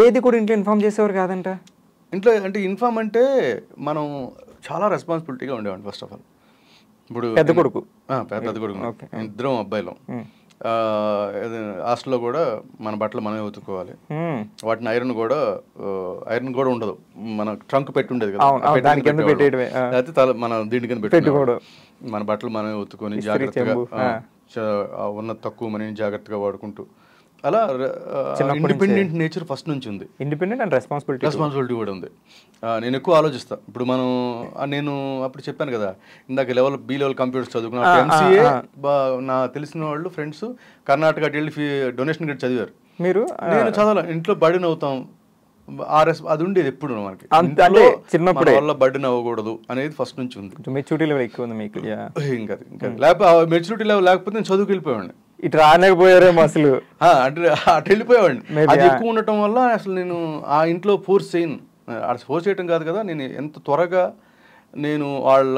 ఏది కూడా ఇంట్లో ఇన్ఫార్మ్ చేసేవారు కాదంట. ఇంట్లో అంటే ఇన్ఫార్మ్ అంటే మనం చాలా రెస్పాన్సిబిలిటీగా ఉండేవాడి. ఫస్ట్ ఆఫ్ ఆల్ ఇప్పుడు పెద్ద కొడుకు ఇద్దరం అబ్బాయిలు, హాస్టల్లో కూడా మన బట్టలు మనమే ఉతుక్కోవాలి, వాటిని ఐరన్ కూడా ఉండదు, మన ట్రంక్ పెట్టి ఉండేది కదా, అయితే మన దీనికని పెట్టుకోవడం, మన బట్టలు మనమే ఉతుక్కొని జాగ్రత్తగా ఉన్న తక్కువ మనని జాగ్రత్తగా వాడుకుంటూ అలా ఇండిపెండెంట్ నేచర్ ఫస్ట్ నుంచి ఉంది. ఇండిపెండెంట్ అండ్ రెస్పాన్సిబిలిటీ కూడా ఉంది. నేను ఎక్కువ ఆలోచిస్తాను. ఇప్పుడు నేను అప్పుడు చెప్పాను కదా ఇందాక బి లెవెల్ కంప్యూటర్స్ చదువుకున్నా, ఎంసీఏ నా తెలిసిన వాళ్ళు ఫ్రెండ్స్ కర్ణాటక వెళ్ళి డొనేషన్ గట్టి చదివారు. నేను చదవాలి, ఇంట్లో బర్డెన్ అవుతాం, అది ఉండేది ఎప్పుడు మనకి చిన్నప్పుడు వల్ల బర్డెన్ అవ్వకూడదు అనేది ఫస్ట్ నుంచి ఉంది. మెచ్యూరిటీ లెవెల్ ఎక్కువ ఉంది మీకు. ఇంకా లేకపోతే మెచ్యూరిటీ లెవెల్ లేకపోతే నేను చదువుకు వెళ్ళిపోయాడు. ఇటు రాలేకపోయారేమో అసలు, అంటే అటు వెళ్ళిపోయేవాడిని. అది ఎక్కువ ఉండటం వల్ల అసలు నేను ఆ ఇంట్లో ఫోర్స్ చేయను. ఫోర్స్ చేయటం కాదు కదా, నేను ఎంత త్వరగా నేను వాళ్ళ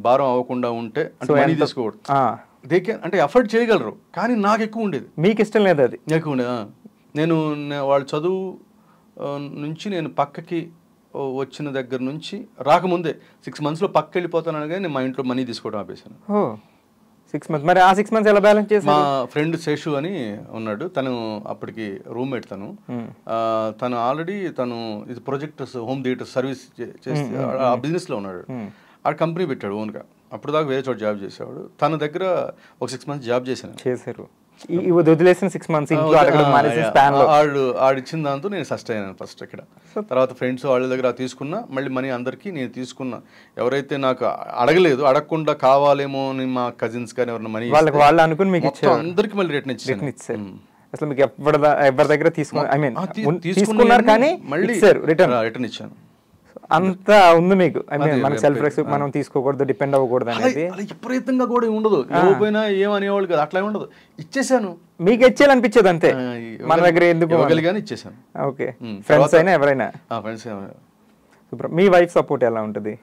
భారం అవ్వకుండా ఉంటే అంటే మనీ తీసుకోవడం అంటే ఎఫర్ట్ చేయగలరు, కానీ నాకు ఎక్కువ ఉండేది. మీకు ఇష్టం లేదు అది? ఎక్కువ ఉండేది. వాళ్ళ చదువు నుంచి నేను పక్కకి వచ్చిన దగ్గర నుంచి రాకముందే 6 monthsలో పక్క వెళ్ళిపోతాను అనగా నేను మా ఇంట్లో మనీ తీసుకోవడం ఆపేసాను. 6 months. మరి ఆ 6 months ఎలా బ్యాలెన్స్ చేశారు? మా ఫ్రెండ్ శేషు అని ఉన్నాడు, తను అప్పటికి రూమ్మేట్. తను ఆల్రెడీ ఇది ప్రొజెక్టర్స్ హోమ్ థియేటర్ సర్వీస్ చేసి ఆ బిజినెస్లో ఉన్నాడు. ఆ కంపెనీ పెట్టాడు ఓన్గా. అప్పుడు దాకా వేరే చోట జాబ్ చేసేవాడు. తన దగ్గర ఒక 6 months జాబ్ చేశారు. వదిలేసిన 6 months ఆడిచ్చిన దాంతో నేను సస్ట్ అయ్యాను ఫస్ట్ ఇక్కడ. తర్వాత ఫ్రెండ్స్ వాళ్ళ దగ్గర తీసుకున్నా, మళ్ళీ మనీ అందరికీ నేను తీసుకున్నా. ఎవరైతే నాకు అడగలేదు, అడగకుండా కావాలేమో అని మా కజిన్స్ కానీ ఎవరైనా మనీ వాళ్ళు అనుకుని మీకు అందరికి మళ్ళీ రిటర్న్ ఇచ్చాను. అసలు మీకు ఎవరి దగ్గర తీసుకున్నారు కానీ మళ్ళీ రిటర్న్ ఇచ్చాను. అంత ఉంది మీకు. మన సెల్ఫ్ రెస్పెక్ట్ మనం తీసుకోకూడదు, డిపెండ్ అవ్వకూడదు అనేది విపరీతంగా కూడా ఉండదు. ఎవరిపోయినా ఏమనేవాళ్ళు కదా, అట్లా ఉండదు. ఇచ్చేసాను, మీకు ఇచ్చేయాలనిపించేది అంతే. మన దగ్గర ఎందుకు ఇవ్వగలిగానే ఇచ్చేసాను. ఓకే, ఫ్రెండ్స్ అయినా ఎవరైనా. ఫ్రెండ్స్. మీ వైఫ్ సపోర్ట్ ఎలా ఉంటుంది?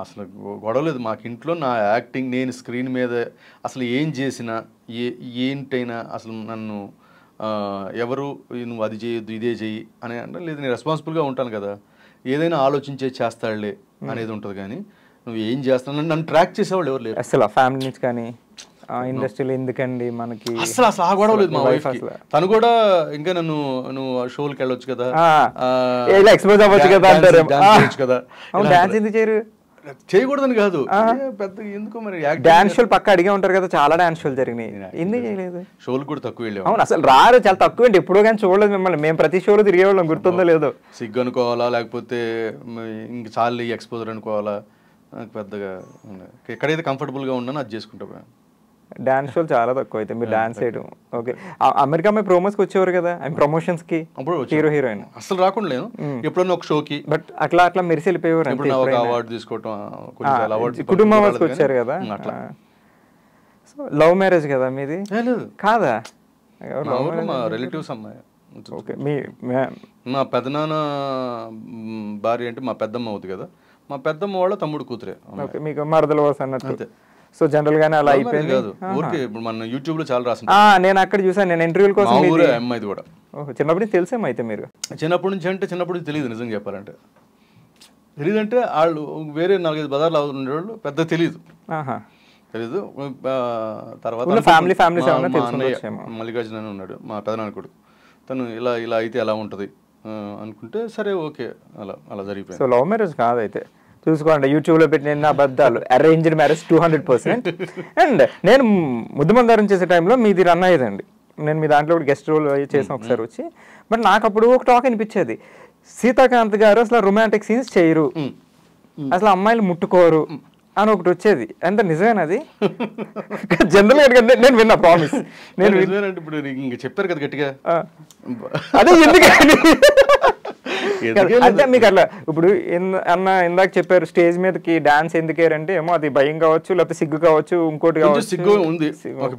అసలు గొడవలేదు మాకు ఇంట్లో. నా యాక్టింగ్, నేను స్క్రీన్ మీద అసలు ఏం చేసినా ఏంటైనా అసలు నన్ను ఎవరు నువ్వు అది చేయొద్దు ఇదే చెయ్యి అని అంటే, లేదు నేను రెస్పాన్సిబుల్గా ఉంటాను కదా, ఏదైనా ఆలోచించే చేస్తాడులే అనేది ఉంటుంది. కానీ నువ్వు ఏం చేస్తాను నన్ను ట్రాక్ చేసేవాళ్ళు ఎవరు లేరు అసలు. ఫ్యామిలీ నుంచి కానీ ఇండస్ట్రీలో ఎందుకండి మనకి అసలు ఆ గొడవ లేదు మా వైఫ్. తను కూడా ఇంకా నువ్వు షోలకి వెళ్ళొచ్చు కదా, ఎక్స్పోజ్ అవ్వచ్చు కదా అంటారు కదా. డాన్స్ ఎందుకు చేయరు? చేయకూడదని కాదు, పెద్ద ఎందుకో మరి. డాన్స్ షోలు పక్క అడిగే ఉంటారు కదా, చాలా డాన్స్ షోలు జరిగినాయి, ఎందుకు చేయలేదు? షోలు కూడా తక్కువ వెళ్ళాము. అవును, అసలు రారు, చాలా తక్కువ అండి. ఎప్పుడో కానీ చూడలేదు మిమ్మల్ని. మేము ప్రతి షోలో తిరిగేవాళ్ళం, గుర్తుందో లేదో. సిగ్గు అనుకోవాలా, లేకపోతే ఇంక చాలు ఎక్స్పోజర్ అనుకోవాలా, నాకు పెద్దగా ఎక్కడైతే కంఫర్టబుల్గా ఉన్నానో అది చేసుకుంటా. డాన్స్ షోలు చాలా తక్కువ అయితే మీరు డాన్స్ చేయడం. ఓకే, అమెరికా అమ్మాయి ప్రోమోస్కి వచ్చేవారు కదా, ప్రమోషన్స్ కి హీరో హీరోయిన్. అసలు రాకుండా లేను, ఎప్పుడన్నా ఒక షోకి. బట్ అట్లా మెరిసి వెళ్ళిపోయేవారు. అవార్డు తీసుకోవటం, కుటుంబం వాళ్ళకి వచ్చారు కదా. సో లవ్ మ్యారేజ్ కదా మీది? కాదా? మా రిలేటివ్స్ అమ్మాయి. ఓకే, మా పెదనాన్న భార్య అంటే మా పెద్దమ్మ అవుతుంది కదా, మా పెద్దమ్మ వాళ్ళ తమ్ముడు కూతురే. ఓకే, మీకు మరదల వరుస అన్నట్టు. సో జనరల్ గానే అలా అయిపోయింది. ఇప్పుడు మన యూట్యూబ్ లో చాలా రాసింది. నేను అక్కడ చూసాను, నేను ఇంటర్వ్యూల కోసం. అమ్మాయిది కూడా చిన్నప్పటి నుంచి తెలిసేమో అయితే మీరు? చిన్నప్పటి నుంచి అంటే చిన్నప్పటి నుంచి తెలియదు, నిజంగా చెప్పాలంటే. తెలియదంటే వాళ్ళు వేరే 4-5 బజార్లు ఉండేవాళ్ళు, పెద్ద తెలీదు. తర్వాత మల్లికార్జున అని ఉన్నాడు మా పెదనాన్న కొడుకు, తను ఇలా అయితే ఎలా ఉంటుంది అనుకుంటే సరే ఓకే అలా జరిగిపోయింది. సో లవ్ మ్యారేజ్ కాదైతే చూసుకోండి, యూట్యూబ్లో పెట్టిన అబద్ధాలు. Arranged marriage 200%. అండ్ నేను ముద్దుమందారం చేసే టైంలో మీది రన్ అయ్యేదండి. నేను మీ దాంట్లో గెస్ట్ రోల్ చేసాను ఒకసారి వచ్చి. బట్ నాకు అప్పుడు ఒక టాక్ అనిపించేది, సీతాకాంత్ గారు అసలు రొమాంటిక్ సీన్స్ చేయరు, అసలు అమ్మాయిలు ముట్టుకోరు అని ఒకటి వచ్చేది. ఎంత నిజమేనది? జనరల్గా నేను విన్నా, ప్రామిస్. నేను ఇప్పుడు ఇంకా చెప్పారు కదా గట్టిగా, అదే ఎందుకని అంటే మీకు అట్లా ఇప్పుడు ఇందాక చెప్పారు స్టేజ్ మీదకి డాన్స్ ఎందుకేరంటే ఏమో అది భయం కావచ్చు, లేకపోతే సిగ్గు కావచ్చు, ఇంకోటి కావచ్చు. సిగ్గు ఉంది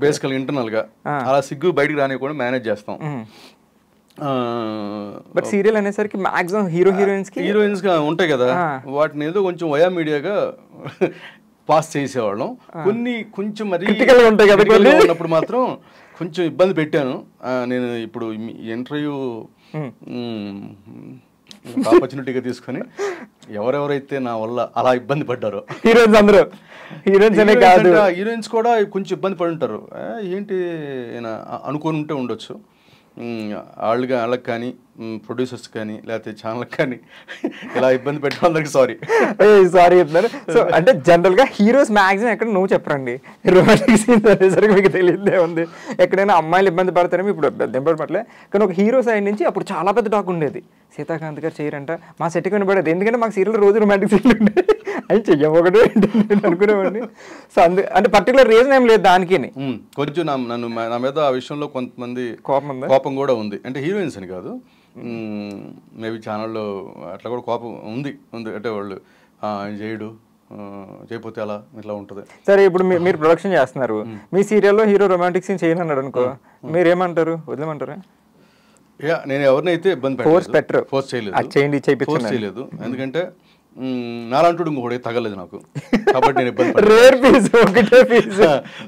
బేసికల్ ఇంటర్నల్ గా, అలా సిగ్గు బయటికి రానివ్వకుండా మేనేజ్ చేస్తాం. బట్ సీరియల్ అనేసరికి మాక్సిమం హీరోయిన్స్ గా ఉంటాయి కదా, వాటిని ఏదో కొంచెం వయా మీడియాగా పాస్ చేసేవాళ్ళం. కొన్ని కొంచెం మరి ఉంటాయి కదా, ఉన్నప్పుడు మాత్రం కొంచెం ఇబ్బంది పెట్టాను నేను. ఇప్పుడు ఇంటర్వ్యూ ఆపర్చునిటీగా తీసుకొని ఎవరెవరైతే నా వల్ల అలా ఇబ్బంది పడ్డారో, హీరోయిన్స్ కూడా కొంచెం ఇబ్బంది పడి ఉంటారు. ఏంటి అనుకొని ఉంటే ఉండొచ్చు, వాళ్ళకి కానీ ప్రొడ్యూసర్స్ కానీ లేకపోతే ఛానల్కి కానీ ఇలా ఇబ్బంది పెట్టడం అందరికి సారీ చెప్తున్నారు. సో అంటే జనరల్ గా హీరోస్ మాక్సిమం ఎక్కడ నువ్వు చెప్పండి, రొమాంటిక్ సీన్స్ అనేసరికి మీకు తెలియదే ఉంది. ఎక్కడైనా అమ్మాయిలు ఇబ్బంది పడతారేమో, ఇప్పుడు ఇబ్బంది పడలే. కానీ ఒక హీరో సైడ్ నుంచి అప్పుడు చాలా పెద్ద టాక్ ఉండేది, సీతాకాంత్ గారు చేయరంట. మా సెట్కి వినపడేది, ఎందుకంటే మాకు సీరియల్ రోజు రొమాంటిక్ సీన్లు ఉండేది. అది చెయ్యకూడదు అనుకునేవాడిని. సో అంటే పర్టికులర్ రీజన్ ఏం లేదు దానికి. కొంచెం నా మీద ఆ విషయంలో కొంతమంది కోపం కూడా ఉంది. అంటే హీరోయిన్స్ అని కాదు, మేబీ ఛానల్లో అట్లా కూడా కోపం ఉంది. అంటే వాళ్ళు ఆయన చేయడు, చేయకపోతే అలా ఇట్లా ఉంటుంది. సరే, ఇప్పుడు మీరు ప్రొడక్షన్ చేస్తున్నారు, మీ సీరియల్లో హీరో రొమాంటిక్ సీన్ చేయనన్నాడు అనుకో, మీరేమంటారు? వదిలేమంటారా? నేను ఎవరినైతే ఇబ్బంది ఫోర్స్ చేయలేదు. ఎందుకంటే నాలంటుడు ఇంకొకటి తగలేదు నాకు, కాబట్టి నేను ఇబ్బంది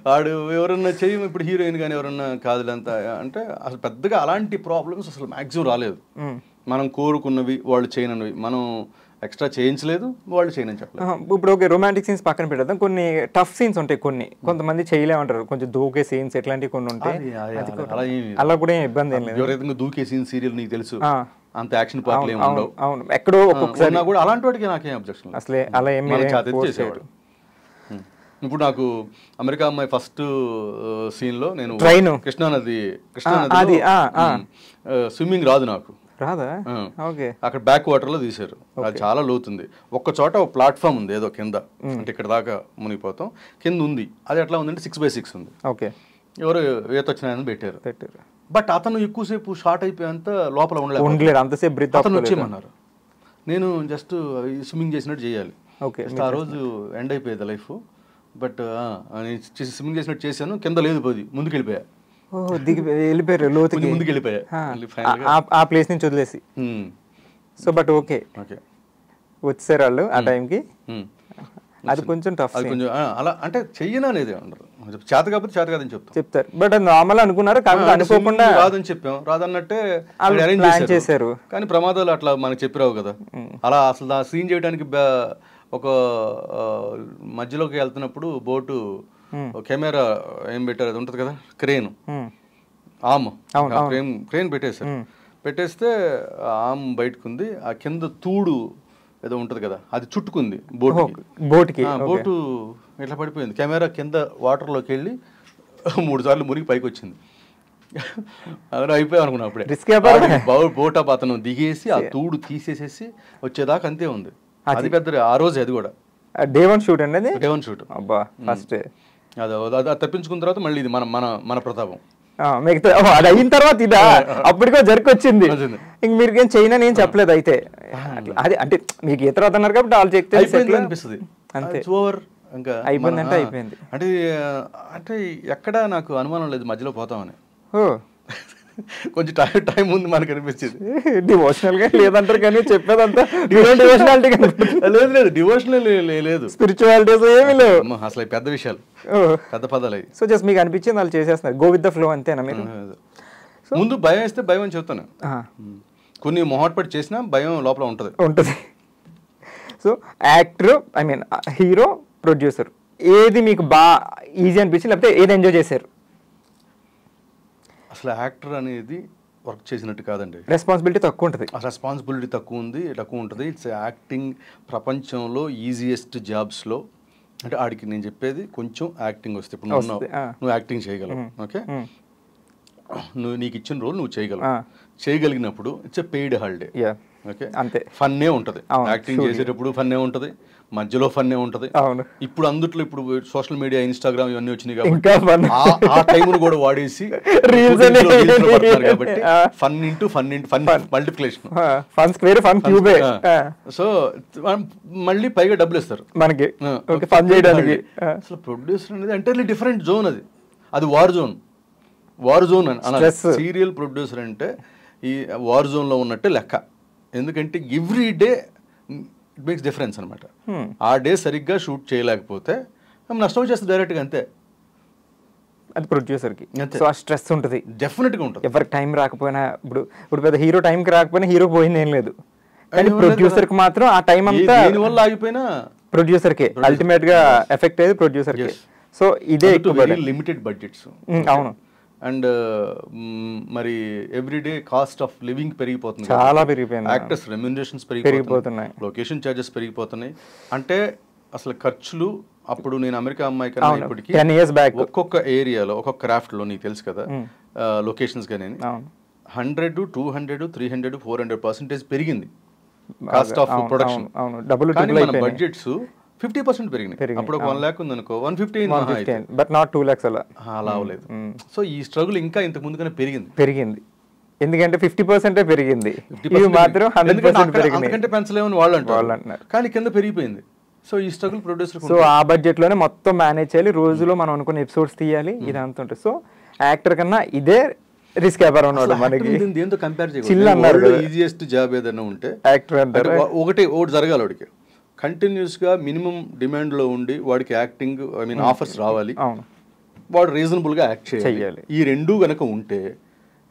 వాడు ఎవరన్నా చెయ్యి. ఇప్పుడు హీరోయిన్ కానీ ఎవరన్నా కాదులంతా అంటే అసలు పెద్దగా అలాంటి ప్రాబ్లమ్స్ అసలు మ్యాక్సిమం రాలేదు. మనం కోరుకున్నవి వాళ్ళు చేయనవి మనం ఎక్స్ట్రా చేయించలేదు, వాళ్ళు చేయనని చెప్పలేదు. ఇప్పుడు ఓకే, రొమాంటిక్ సీన్స్ పక్కన పెట్టేద్దాం. కొన్ని టఫ్ సీన్స్ ఉంటాయి, కొంతమంది చేయలేమంటారు, కొంచెం దూకే సీన్స్ ఎట్లాంటివి కొన్ని ఉంటాయి. అలా కూడా ఇబ్బంది ఏం లేదు. ఎవరైతే దూకే సీన్స్ సీరియల్ నీకు తెలుసు, అంత యాక్షన్ పార్ట్లు ఏమి ఉండవు. అవును, ఎక్కడో ఒక్కొక్కసారి ఉన్నా కూడా అలాంటి వాటికి నాకేం అబ్జెక్షన్ అసలే అలా ఏం చేసేవాడు. ఇప్పుడు నాకు అమెరికా అమ్మాయి ఫస్ట్ సీన్లో నేను కృష్ణానది స్విమ్మింగ్ రాదు నాకు, రాదా? ఓకే. అక్కడ బ్యాక్ వాటర్ లో తీశారు, అది చాలా లోతుంది. ఒక్క చోట ఒక ప్లాట్ఫామ్ ఉంది ఏదో కింద, అంటే ఇక్కడ దాకా మునిగిపోతాం, కింద ఉంది. అది ఎట్లా ఉందంటే 6x6 ఉంది. ఓకే. ఎవరు ఈత వచ్చిన పెట్టారు. బట్ అతను ఎక్కువసేపు షార్ట్ అయిపోయేంత లోపల ఉండలేరు, అంతసేపు బ్రీత్ అతను వచ్చేయమన్నారు. నేను జస్ట్ స్విమ్మింగ్ చేసినట్టు చేయాలి. ఆ రోజు ఎండ్ అయిపోయేది లైఫ్. బట్ స్విమ్మింగ్ చేసినట్టు చేశాను, కింద లేదు పోది, ముందుకు వెళ్ళిపోయా. దిగి వెళ్ళిపోయారు లోతుకి, ముందుకు వెళ్ళిపోయా ఆ ప్లేస్ నుంచి వదిలేసి. సో బట్ ఓకే వచ్చారు వాళ్ళు ఆ టైంకి. అది కొంచెం టఫ్, అది కొంచెం అలా అంటే చెయ్యను అనేది ఉండరు, చేత కాకపోతే చేత కాదని చెప్తారు. బట్ అది నార్మల్ అనుకున్నారు, కాకపోతే అనుకోకుండా రాదని చెప్పాం, రాదన్నట్టే ప్లాన్ చేశారు. కానీ ప్రమాదాలు అట్లా మనకి చెప్పిరావు కదా. అలా అసలు ఆ సీన్ చేయడానికి ఒక మధ్యలోకి వెళ్తున్నప్పుడు బోటు కెమెరా ఏం పెట్టారు, అది ఉంటుంది కదా క్రేన్ ఆమ్, క్రేన్ పెట్టేశారు. పెట్టేస్తే ఆమ్ బయటకు ఉంది, ఆ కింద తూడు ఏదో ఉంటది కదా అది చుట్టుకుంది బోటుకి. బోటు ఇట్లా పడిపోయింది. కెమెరా కింద వాటర్లోకి వెళ్ళి 3 సార్లు మునిగి పైకి వచ్చింది. అదే అయిపోయాం అనుకున్నా అప్పుడే. బోట్ అతను దిగేసి ఆ తూడు తీసేసేసి వచ్చేదాకా అంతే ఉంది. అది పెద్ద ఆ రోజు, అది కూడా డే 1 షూట్ అండి, అది డే 1 షూట్. అబ్బా ఫస్ట్ అది తప్పించుకున్న తర్వాత మళ్ళీ ఇది మన మన మన ప్రతాపం. మిగతా అది అయిన తర్వాత ఇదా అప్పటికో జరికొచ్చింది. ఇంక మీరు ఏం చైనా నేను చెప్పలేదు అయితే. అది అంటే మీకు ఈత రాదు అన్నారు కాబట్టి వాళ్ళు చెప్తే అనిపిస్తుంది అంతే, ఓవర్ ఇంకా అయిపోయిందంటే అయిపోయింది. అంటే అంటే ఎక్కడ నాకు అనుమానం లేదు మధ్యలో పోతామని. కొంచెం టైం ఉంది మనకు అనిపించింది. డివోషనల్ గా లేదంటారు కానీ చెప్పేదంతా డివోషనాలిటీ లేదు, లేదు డివోషనల్ లేదు, స్పిరిచువాలిటీస్ ఏమీ లేవు అసలు పెద్ద విషయాలు, పెద్ద పదాలు అవి. సో జస్ట్ మీకు అనిపించింది వాళ్ళు చేసేస్తున్నారు, గో విత్ ద ఫ్లో అంతేనా? మీరు ముందు భయం వేస్తే భయం అని చెప్తాను, కొన్ని మొహాటపడి చేసినా భయం లోపల ఉంటుంది. So actor, I mean hero, producer, ఏది మీకు బాగా ఈజీ అనిపించింది లేకపోతే ఏది ఎంజాయ్ చేశారు? అసలు యాక్టర్ అనేది వర్క్ చేసినట్టు కాదండి, రెస్పాన్సిబిలిటీ తక్కువ ఉంటుంది. రెస్పాన్సిబిలిటీ తక్కువ ఉంటుంది. ఇట్స్ యాక్టింగ్ ప్రపంచంలో ఈజియెస్ట్ జాబ్స్లో. అంటే ఆడికి నేను చెప్పేది కొంచెం యాక్టింగ్ వస్తే, ఇప్పుడు నువ్వు యాక్టింగ్ చేయగలవు, ఓకే, నీకు ఇచ్చిన రోల్ నువ్వు చేయగలిగినప్పుడు it's a paid holiday, okay, అంతే. ఫన్నే ఉంటుంది, యాక్టింగ్ చేసేటప్పుడు ఫన్నే ఉంటుంది, మధ్యలో ఫన్నే ఉంటుంది. ఇప్పుడు అందుట్లో ఇప్పుడు సోషల్ మీడియా, ఇన్స్టాగ్రామ్ ఇవన్నీ వచ్చినాయి కాబట్టి ఆ టైంను కూడా వాడేసి కాబట్టి fun into fun multiplication, so మళ్ళీ పైగా డబ్బులు ఇస్తారు మనకి ఫన్ చేయడానికి. అసలు ప్రొడ్యూసర్ అనేది ఎంటైర్లీ డిఫరెంట్ జోన్, అది వార్ జోన్ అని. సీరియల్ ప్రొడ్యూసర్ అంటే ఈ వార్ జోన్లో ఉన్నట్టే లెక్క. ఎందుకంటే every day it makes difference అనమాట. ఆ డే సరిగ్గా షూట్ చేయలేకపోతే నష్టం వచ్చేస్తుంది డైరెక్ట్గా, అంతే. అది ప్రొడ్యూసర్కి సో ఆ స్ట్రెస్ ఉంటుంది, డెఫినెట్గా ఉంటుంది. ఎవరికి టైం రాకపోయినా, ఇప్పుడు పెద్ద హీరో టైంకి రాకపోయినా హీరోకి పోయింది ఏం లేదు, కానీ ప్రొడ్యూసర్కి మాత్రం ఆ టైం అంతా దీనివల్ల ఆగిపోయినా ప్రొడ్యూసర్కే అల్టిమేట్ గా ఎఫెక్ట్ అయ్యేది ప్రొడ్యూసర్కి. సో ఇదే లిమిటెడ్ బడ్జెట్స్. అవును. అండ్ మరి ఎవ్రీడే కాస్ట్ ఆఫ్ లివింగ్ పెరిగిపోతుంది, చాలా పెరిగిపోయింది. యాక్టర్స్ రెమ్యునరేషన్స్ పెరిగిపోతున్నాయి, లొకేషన్ చార్జెస్ పెరిగిపోతున్నాయి. అంటే అసలు ఖర్చులు అప్పుడు నేను అమెరికా అమ్మాయి కన్నా ఇప్పటికి 10 years back ఒక్కొక్క ఏరియాలో ఒక్కొక్క క్రాఫ్ట్లో నీకు తెలుసు కదా లొకేషన్స్ కానీ 100, 200, 300, 400% పెరిగింది కాస్ట్ ఆఫ్ ప్రొడక్షన్. కానీ మన బడ్జెట్స్ 50% పెరిగినాయి. అప్పుడు ఒక 1 lakh ఉంది అనుకో, 115 బట్ నాట్ 2 lakhs అలా అవ్వలేదు. సో ఈ స్ట్రగుల్ ఇంకా ఇంతకు ముందుగానే పెరిగింది, ఎందుకంటే 50% పెరిగింది, ఇది మాత్రం 100% పెరిగింది. ఎందుకంటే పెంచలేమని వాళ్ళు అంటారు, కానీ కింద పెరిగిపోయింది. సో ఈ స్ట్రగుల్ ప్రొడ్యూసర్, సో ఆ బడ్జెట్ లోనే మొత్తం మేనేజ్ చేయాలి, రోజులో మనం అనుకున్న ఎపిసోడ్స్ తీయాలి, ఇదంతా ఉంటుంది. సో యాక్టర్ కన్నా ఇదే రిస్క్ వ్యాపారం ఉన్నాడు మనకి. దేంతో కంపేర్ చేయకూడదు. ఈజియెస్ట్ జాబ్ ఏదైనా ఉంటే యాక్టర్ అంటే ఒకటి జరగాలి, వాడికి కంటిన్యూస్గా మినిమం డిమాండ్లో ఉండి వాడికి యాక్టింగ్ ఐ మీన్ ఆఫర్స్ రావాలి, వాడు రీజనబుల్గా యాక్ట్ చేయాలి. ఈ రెండు కనుక ఉంటే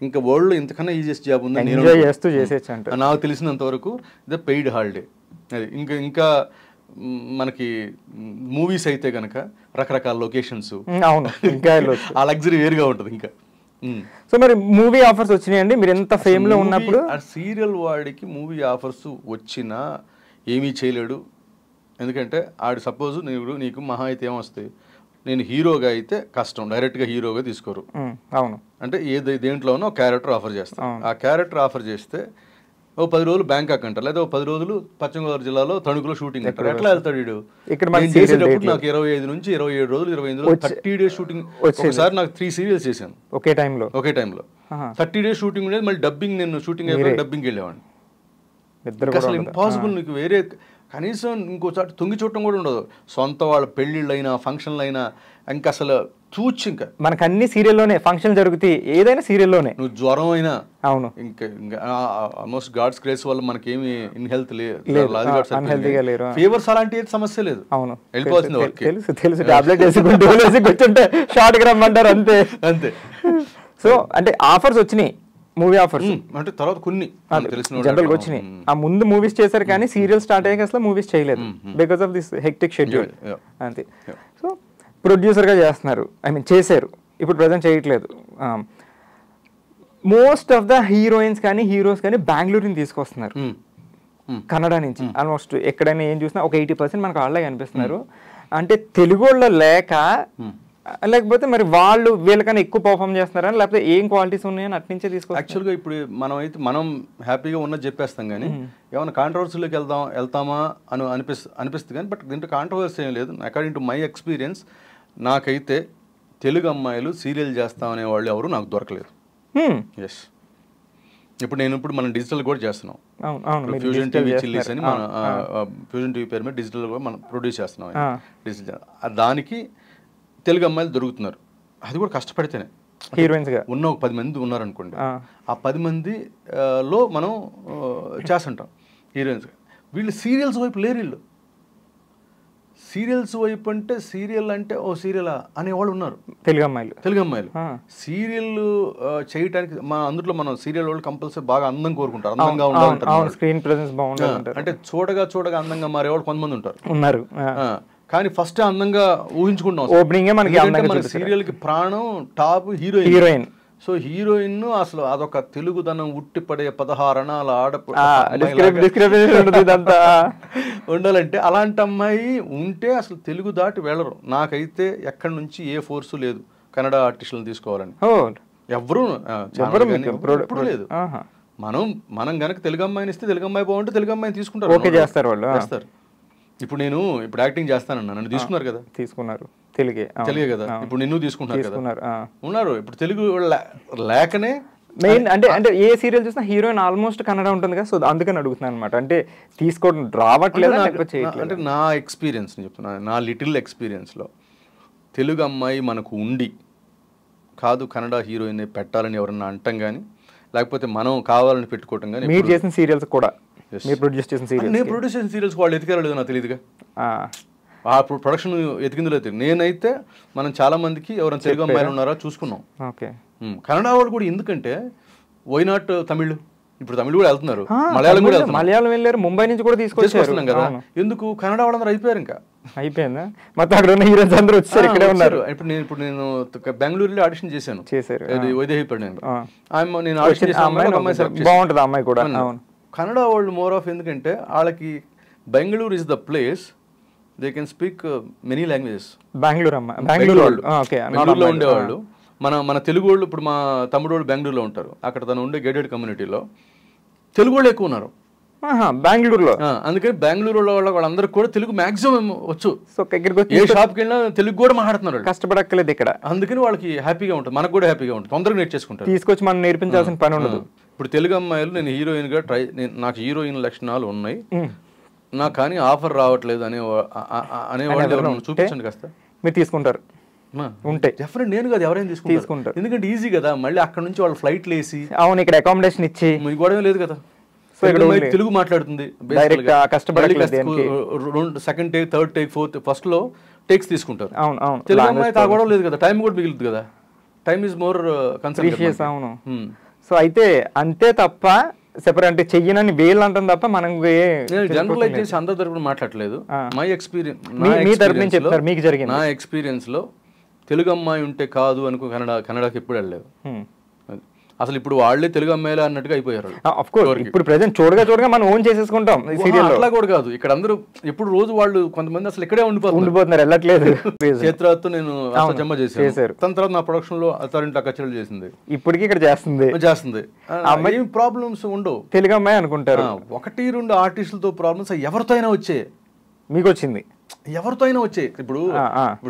ఇంకా వరల్డ్లో ఇంతకన్నా ఈజియెస్ట్ జాబ్ ఉందని నేను నాకు తెలిసినంత వరకు ద పెయిడ్ హాలిడే. అది ఇంకా మనకి మూవీస్ అయితే కనుక రకరకాల లొకేషన్స్, ఆ లగ్జరీ వేరుగా ఉంటుంది. ఇంకా సో మరి మూవీ ఆఫర్స్ వచ్చినాయండి మీరు ఎంత ఫేమ్ లో ఉన్నప్పుడు? సీరియల్ వాడికి మూవీ ఆఫర్స్ వచ్చినా ఏమీ చేయలేడు. ఎందుకంటే ఆడు సపోజ్ నీకు మహా అయితే ఏమొస్తాయి, నేను హీరోగా అయితే కష్టం, డైరెక్ట్గా హీరోగా తీసుకోరు. అవును, అంటే దేంట్లోనో క్యారెక్టర్ ఆఫర్ చేస్తాం. ఆ క్యారెక్టర్ ఆఫర్ చేస్తే 10 రోజులు బ్యాంకాక్ అంటారు, లేదా 10 రోజులు పశ్చిమ గోదావరి జిల్లాలో తణుకులో షూటింగ్ అంటారు. ఎట్లా వెళ్తాడు వీడు? నేను చేసేటప్పుడు నాకు 25 నుంచి 27 రోజులు 28 రోజులు 30 డేస్ షూటింగ్. ఒకసారి నాకు 3 సీరియల్స్ చేశాను ఒకే టైంలో 30 డేస్ షూటింగ్ ఉండేది. మళ్ళీ డబ్బింగ్, నేను షూటింగ్ అయిపోయి డబ్బింగ్కి వెళ్ళేవాడిని. అసలు ఇంపాసిబుల్. నీకు వేరే కనీసం ఇంకోసారి తొంగి చూడటం కూడా ఉండదు. సొంత వాళ్ళ పెళ్ళిళ్ళు అయినా ఫంక్షన్లు అయినా ఇంకా అసలు చూచి, ఇంకా మనకు అన్ని సీరియల్లోనే ఫంక్షన్ జరుగుతాయి, ఏదైనా సీరియల్లోనే. నువ్వు జ్వరం అయినా అవును, ఇంకా ఆల్మోస్ట్ గాడ్స్ గ్రేస్ వల్ల మనకేమి ఇన్ హెల్త్ లేదు, ఫీవర్స్ అలాంటి సమస్య లేదు. అవును, వెళ్ళిపోవాల్సింది. తెలుసు టాబ్లెట్ వేసి కూర్చుంటే షార్ట్ గా రమ్మంటారు అంతే అంతే. సో అంటే ఆఫర్స్ వచ్చినాయి, మూవీ ఆఫర్స్ అంటే తర్వాత కొన్ని జనరల్ గా వచ్చినాయి. ఆ ముందు మూవీస్ చేశారు కానీ సీరియల్ స్టార్ట్ అయ్యాక అసలు మూవీస్ చేయలేదు because of this hectic schedule అంతే. సో ప్రొడ్యూసర్ గా చేస్తున్నారు, ఐ మీన్ చేశారు, ఇప్పుడు ప్రజెంట్ చేయట్లేదు. మోస్ట్ ఆఫ్ ద హీరోయిన్స్ కానీ హీరోస్ కానీ బెంగళూరుని తీసుకొస్తున్నారు కన్నడ నుంచి. ఆల్మోస్ట్ ఎక్కడైనా ఏం చూసినా ఒక 80% మనకు వాళ్ళే కనిపిస్తున్నారు. అంటే తెలుగు వాళ్ళు లేక, లేకపోతే మరి వాళ్ళు వీళ్ళకన్నా ఎక్కువ పర్ఫామ్ చేస్తున్నారని, లేకపోతే ఏం క్వాలిటీస్ ఉన్నాయని అట్నుంచే తీసుకొస్తారు. యాక్చువల్గా ఇప్పుడు మనం హ్యాపీగా ఉన్నది చెప్పేస్తాం కానీ ఏమైనా కాంట్రవర్సీలోకి వెళ్తామా అని అనిపిస్తుంది కానీ, బట్ దీంట్లో కాంట్రవర్సీ ఏం లేదు. అకార్డింగ్ టు మై ఎక్స్పీరియన్స్ నాకైతే తెలుగు అమ్మాయిలు సీరియల్ చేస్తామనే వాళ్ళు ఎవరు నాకు దొరకలేదు. ఎస్, ఇప్పుడు మనం డిజిటల్ కూడా చేస్తున్నాం. ఫ్యూజన్ టీవీ చిల్లీస్ అని మన ఫ్యూజన్ టీవీ పేరు మీద డిజిటల్ కూడా మనం ప్రొడ్యూస్ చేస్తున్నాం. డిజిటల్ దానికి తెలుగు అమ్మాయిలు దొరుకుతున్నారు. అది కూడా కష్టపడితేనే. హీరోయిన్స్గా ఉన్న ఒక 10 మంది ఉన్నారనుకోండి, ఆ 10 మందిలో మనం చేస్తుంటాం హీరోయిన్స్గా. వీళ్ళు సీరియల్స్ వైపు లేరు. వీళ్ళు సీరియల్స్ వైపు అంటే సీరియల్ అంటే ఓ సీరియలా అనేవాళ్ళు ఉన్నారు తెలుగు అమ్మాయిలు. సీరియల్ చేయడానికి అందులో మనం సీరియల్ వాళ్ళు కంపల్సరీ బాగా అందం కోరుకుంటారు, అందంగా ఉండాలంటారు, స్క్రీన్ ప్రెజెన్స్ బాగుండాలి. అంటే చూడగా అందంగా మారేవాళ్ళు కొంతమంది ఉన్నారు. కానీ ఫస్ట్ అందంగా ఊహించుకుంటాం. మన సీరియల్ కి ప్రాణం టాప్ హీరోయిన్. సో హీరోయిన్ అసలు అదొక తెలుగుదనం ఉట్టిపడే 16 అణాల ఉండాలంటే అలాంటి అమ్మాయి ఉంటే అసలు తెలుగు దాటి వెళ్ళరు. నాకైతే ఎక్కడి నుంచి ఏ ఫోర్సు లేదు కన్నడ ఆర్టిస్టులను తీసుకోవాలని. ఎవరు లేదు. మనం గనక తెలుగు అమ్మాయిని ఇస్తే తెలుగు అమ్మాయి బాగుంటే తెలుగు అమ్మాయిని తీసుకుంటారు, చేస్తారు. ఇప్పుడు యాక్టింగ్ చేస్తానన్నా, నన్ను తీసుకున్నారు కదా, తెలుగే కదా. ఇప్పుడు నిన్ను తీసుకుంటున్నారు కదా, ఉన్నారు. ఇప్పుడు తెలుగు లేకనే మెయిన్ అంటే ఏ సీరియల్ చూసినా హీరోయిన్ ఆల్మోస్ట్ కన్నడ ఉంటుంది కదా. సో అందుకని అడుగుతున్నాను అనమాట. అంటే తీసుకోవడం రావట్లేదు అంటే నా ఎక్స్పీరియన్స్ చెప్తున్నా, నా లిటిల్ ఎక్స్పీరియన్స్లో తెలుగు అమ్మాయి మనకు ఉండి కాదు కన్నడ హీరోయిన్ పెట్టాలని ఎవరన్నా అంటాం కానీ, లేకపోతే మనం కావాలని పెట్టుకోవటం కానీ. మీరు చేసిన సీరియల్స్ కూడా, నేను ప్రొడ్యూస్ చేసిన సీరియల్స్ వాళ్ళు ఎతికారలేదు నాకు తెలియదుగా. ఆ ప్రొడక్షన్ ఎతికిందో లేదు. నేనైతే మనం చాలా మందికి ఎవరైనా తెలుగు అమ్మాయిలు ఉన్నారా చూసుకున్నాం. కన్నడ వాళ్ళు కూడా, ఎందుకంటే వై నాట్ తమిళ్, ఇప్పుడు తమిళ్ కూడా వెళ్తున్నారు, మలయాళం వెళ్ళారు, ముంబై నుంచి కూడా తీసుకొచ్చేస్తున్నాం కదా. ఎందుకు కన్నడ వాళ్ళందరూ అయిపోయారు, ఇంకా అయిపోయిందా మొత్తం అక్కడ ఉన్న హీరోస్ అందరూ వచ్చారు, ఇక్కడే ఉన్నారు. ఇప్పుడు నేను బెంగళూరులో ఆడిషన్ చేశాను, వైదేహిపడి నేను ఆడిషన్ చేశాను. బాగుంటుంది అమ్మాయి కూడా. కన్నడ వాళ్ళు మోర్ ఆఫ్, ఎందుకంటే వాళ్ళకి Bengaluru is the place they can speak many languages. బెంగళూరులో ఉండేవాళ్ళు మన తెలుగు వాళ్ళు, ఇప్పుడు మా తమ్ముడు వాళ్ళు బెంగళూరులో ఉంటారు, అక్కడ తను ఉండే గేటెడ్ కమ్యూనిటీలో తెలుగు వాళ్ళు ఎక్కువ ఉన్నారు బెంగళూరులో. అందుకని బెంగళూరులో వాళ్ళందరికీ కూడా తెలుగు మాక్సిమం వచ్చు. ఏ షాప్కి వెళ్ళినా తెలుగు కూడా మాట్లాడుతున్నారు, కష్టపడక్కలేదు ఇక్కడ. అందుకని వాళ్ళకి హ్యాపీగా ఉంటుంది, మనకు కూడా హ్యాపీగా ఉంటుంది, తొందరగా నేర్చేసుకుంటారు. తీసుకొచ్చి మనం నేర్పించాల్సిన పని ఉండదు. ఇప్పుడు తెలుగు అమ్మాయిలు, నేను హీరోయిన్గా నాకు హీరోయిన్ లక్షణాలు ఉన్నాయి, నాకు కానీ ఆఫర్ రావట్లేదు అనేవాళ్ళు చూపించండి కాస్త, మీరు తీసుకుంటారు. ఉంటాయి డెఫినెట్, నేను కదా ఎవరైనా తీసుకుంటారు, ఎందుకంటే ఈజీ కదా. మళ్ళీ అక్కడ నుంచి వాళ్ళు ఫ్లైట్లు వేసి, అవును, ఇక్కడ అకామిడేషన్ ఇచ్చి గొడవ లేదు కదా. తెలుగు మాట్లాడుతుంది, second take, third take, fourth, first లో టేక్స్ తీసుకుంటారు. తెలుగు అమ్మాయి ఆ గొడవ లేదు కదా, టైం కూడా మిగులుతుంది కదా. Time is more concern. అవును. సో అయితే అంతే తప్ప సెపరేట్ అంటే చెయ్యనని వేలు అంటాం తప్ప మనం జనరలైజ్ చేసి అందరి తరపున మాట్లాడలేదు. మై ఎక్స్పీరియన్స్, నా ఎక్స్పీరియన్స్ లో తెలుగు అమ్మాయి ఉంటే కాదు అనుకో కన్నడకి ఎప్పుడు వెళ్ళలేదు. అసలు ఇప్పుడు వాళ్ళే తెలుగు అమ్మాయిలే అన్నట్టుగా అయిపోయారు. ఇప్పుడు ప్రెసెంట్ చూడగా మనం ఓన్ చేసేసుకుంటాం సీరియల్. అట్లా కూడా కాదు, ఇక్కడ అందరూ ఎప్పుడు రోజు వాళ్ళు కొంతమంది అసలు ఇక్కడే ఉండిపోతున్నారు, వెళ్ళట్లేదు. చేత్రాతో నేను జమ చేశారు, తన తర్వాత నా ప్రొడక్షన్ లో అత్తారింటి కచేరీలు చేసింది, ఇప్పటికీ ఇక్కడ చేస్తుంది. ఏం ప్రాబ్లమ్స్ ఉండవు, తెలుగు అమ్మాయి అనుకుంటారు. 1-2 ఆర్టిస్టులతో ప్రాబ్లమ్స్ ఎవరితో అయినా వచ్చే, మీకు వచ్చింది ఎవరితో అయినా వచ్చే. ఇప్పుడు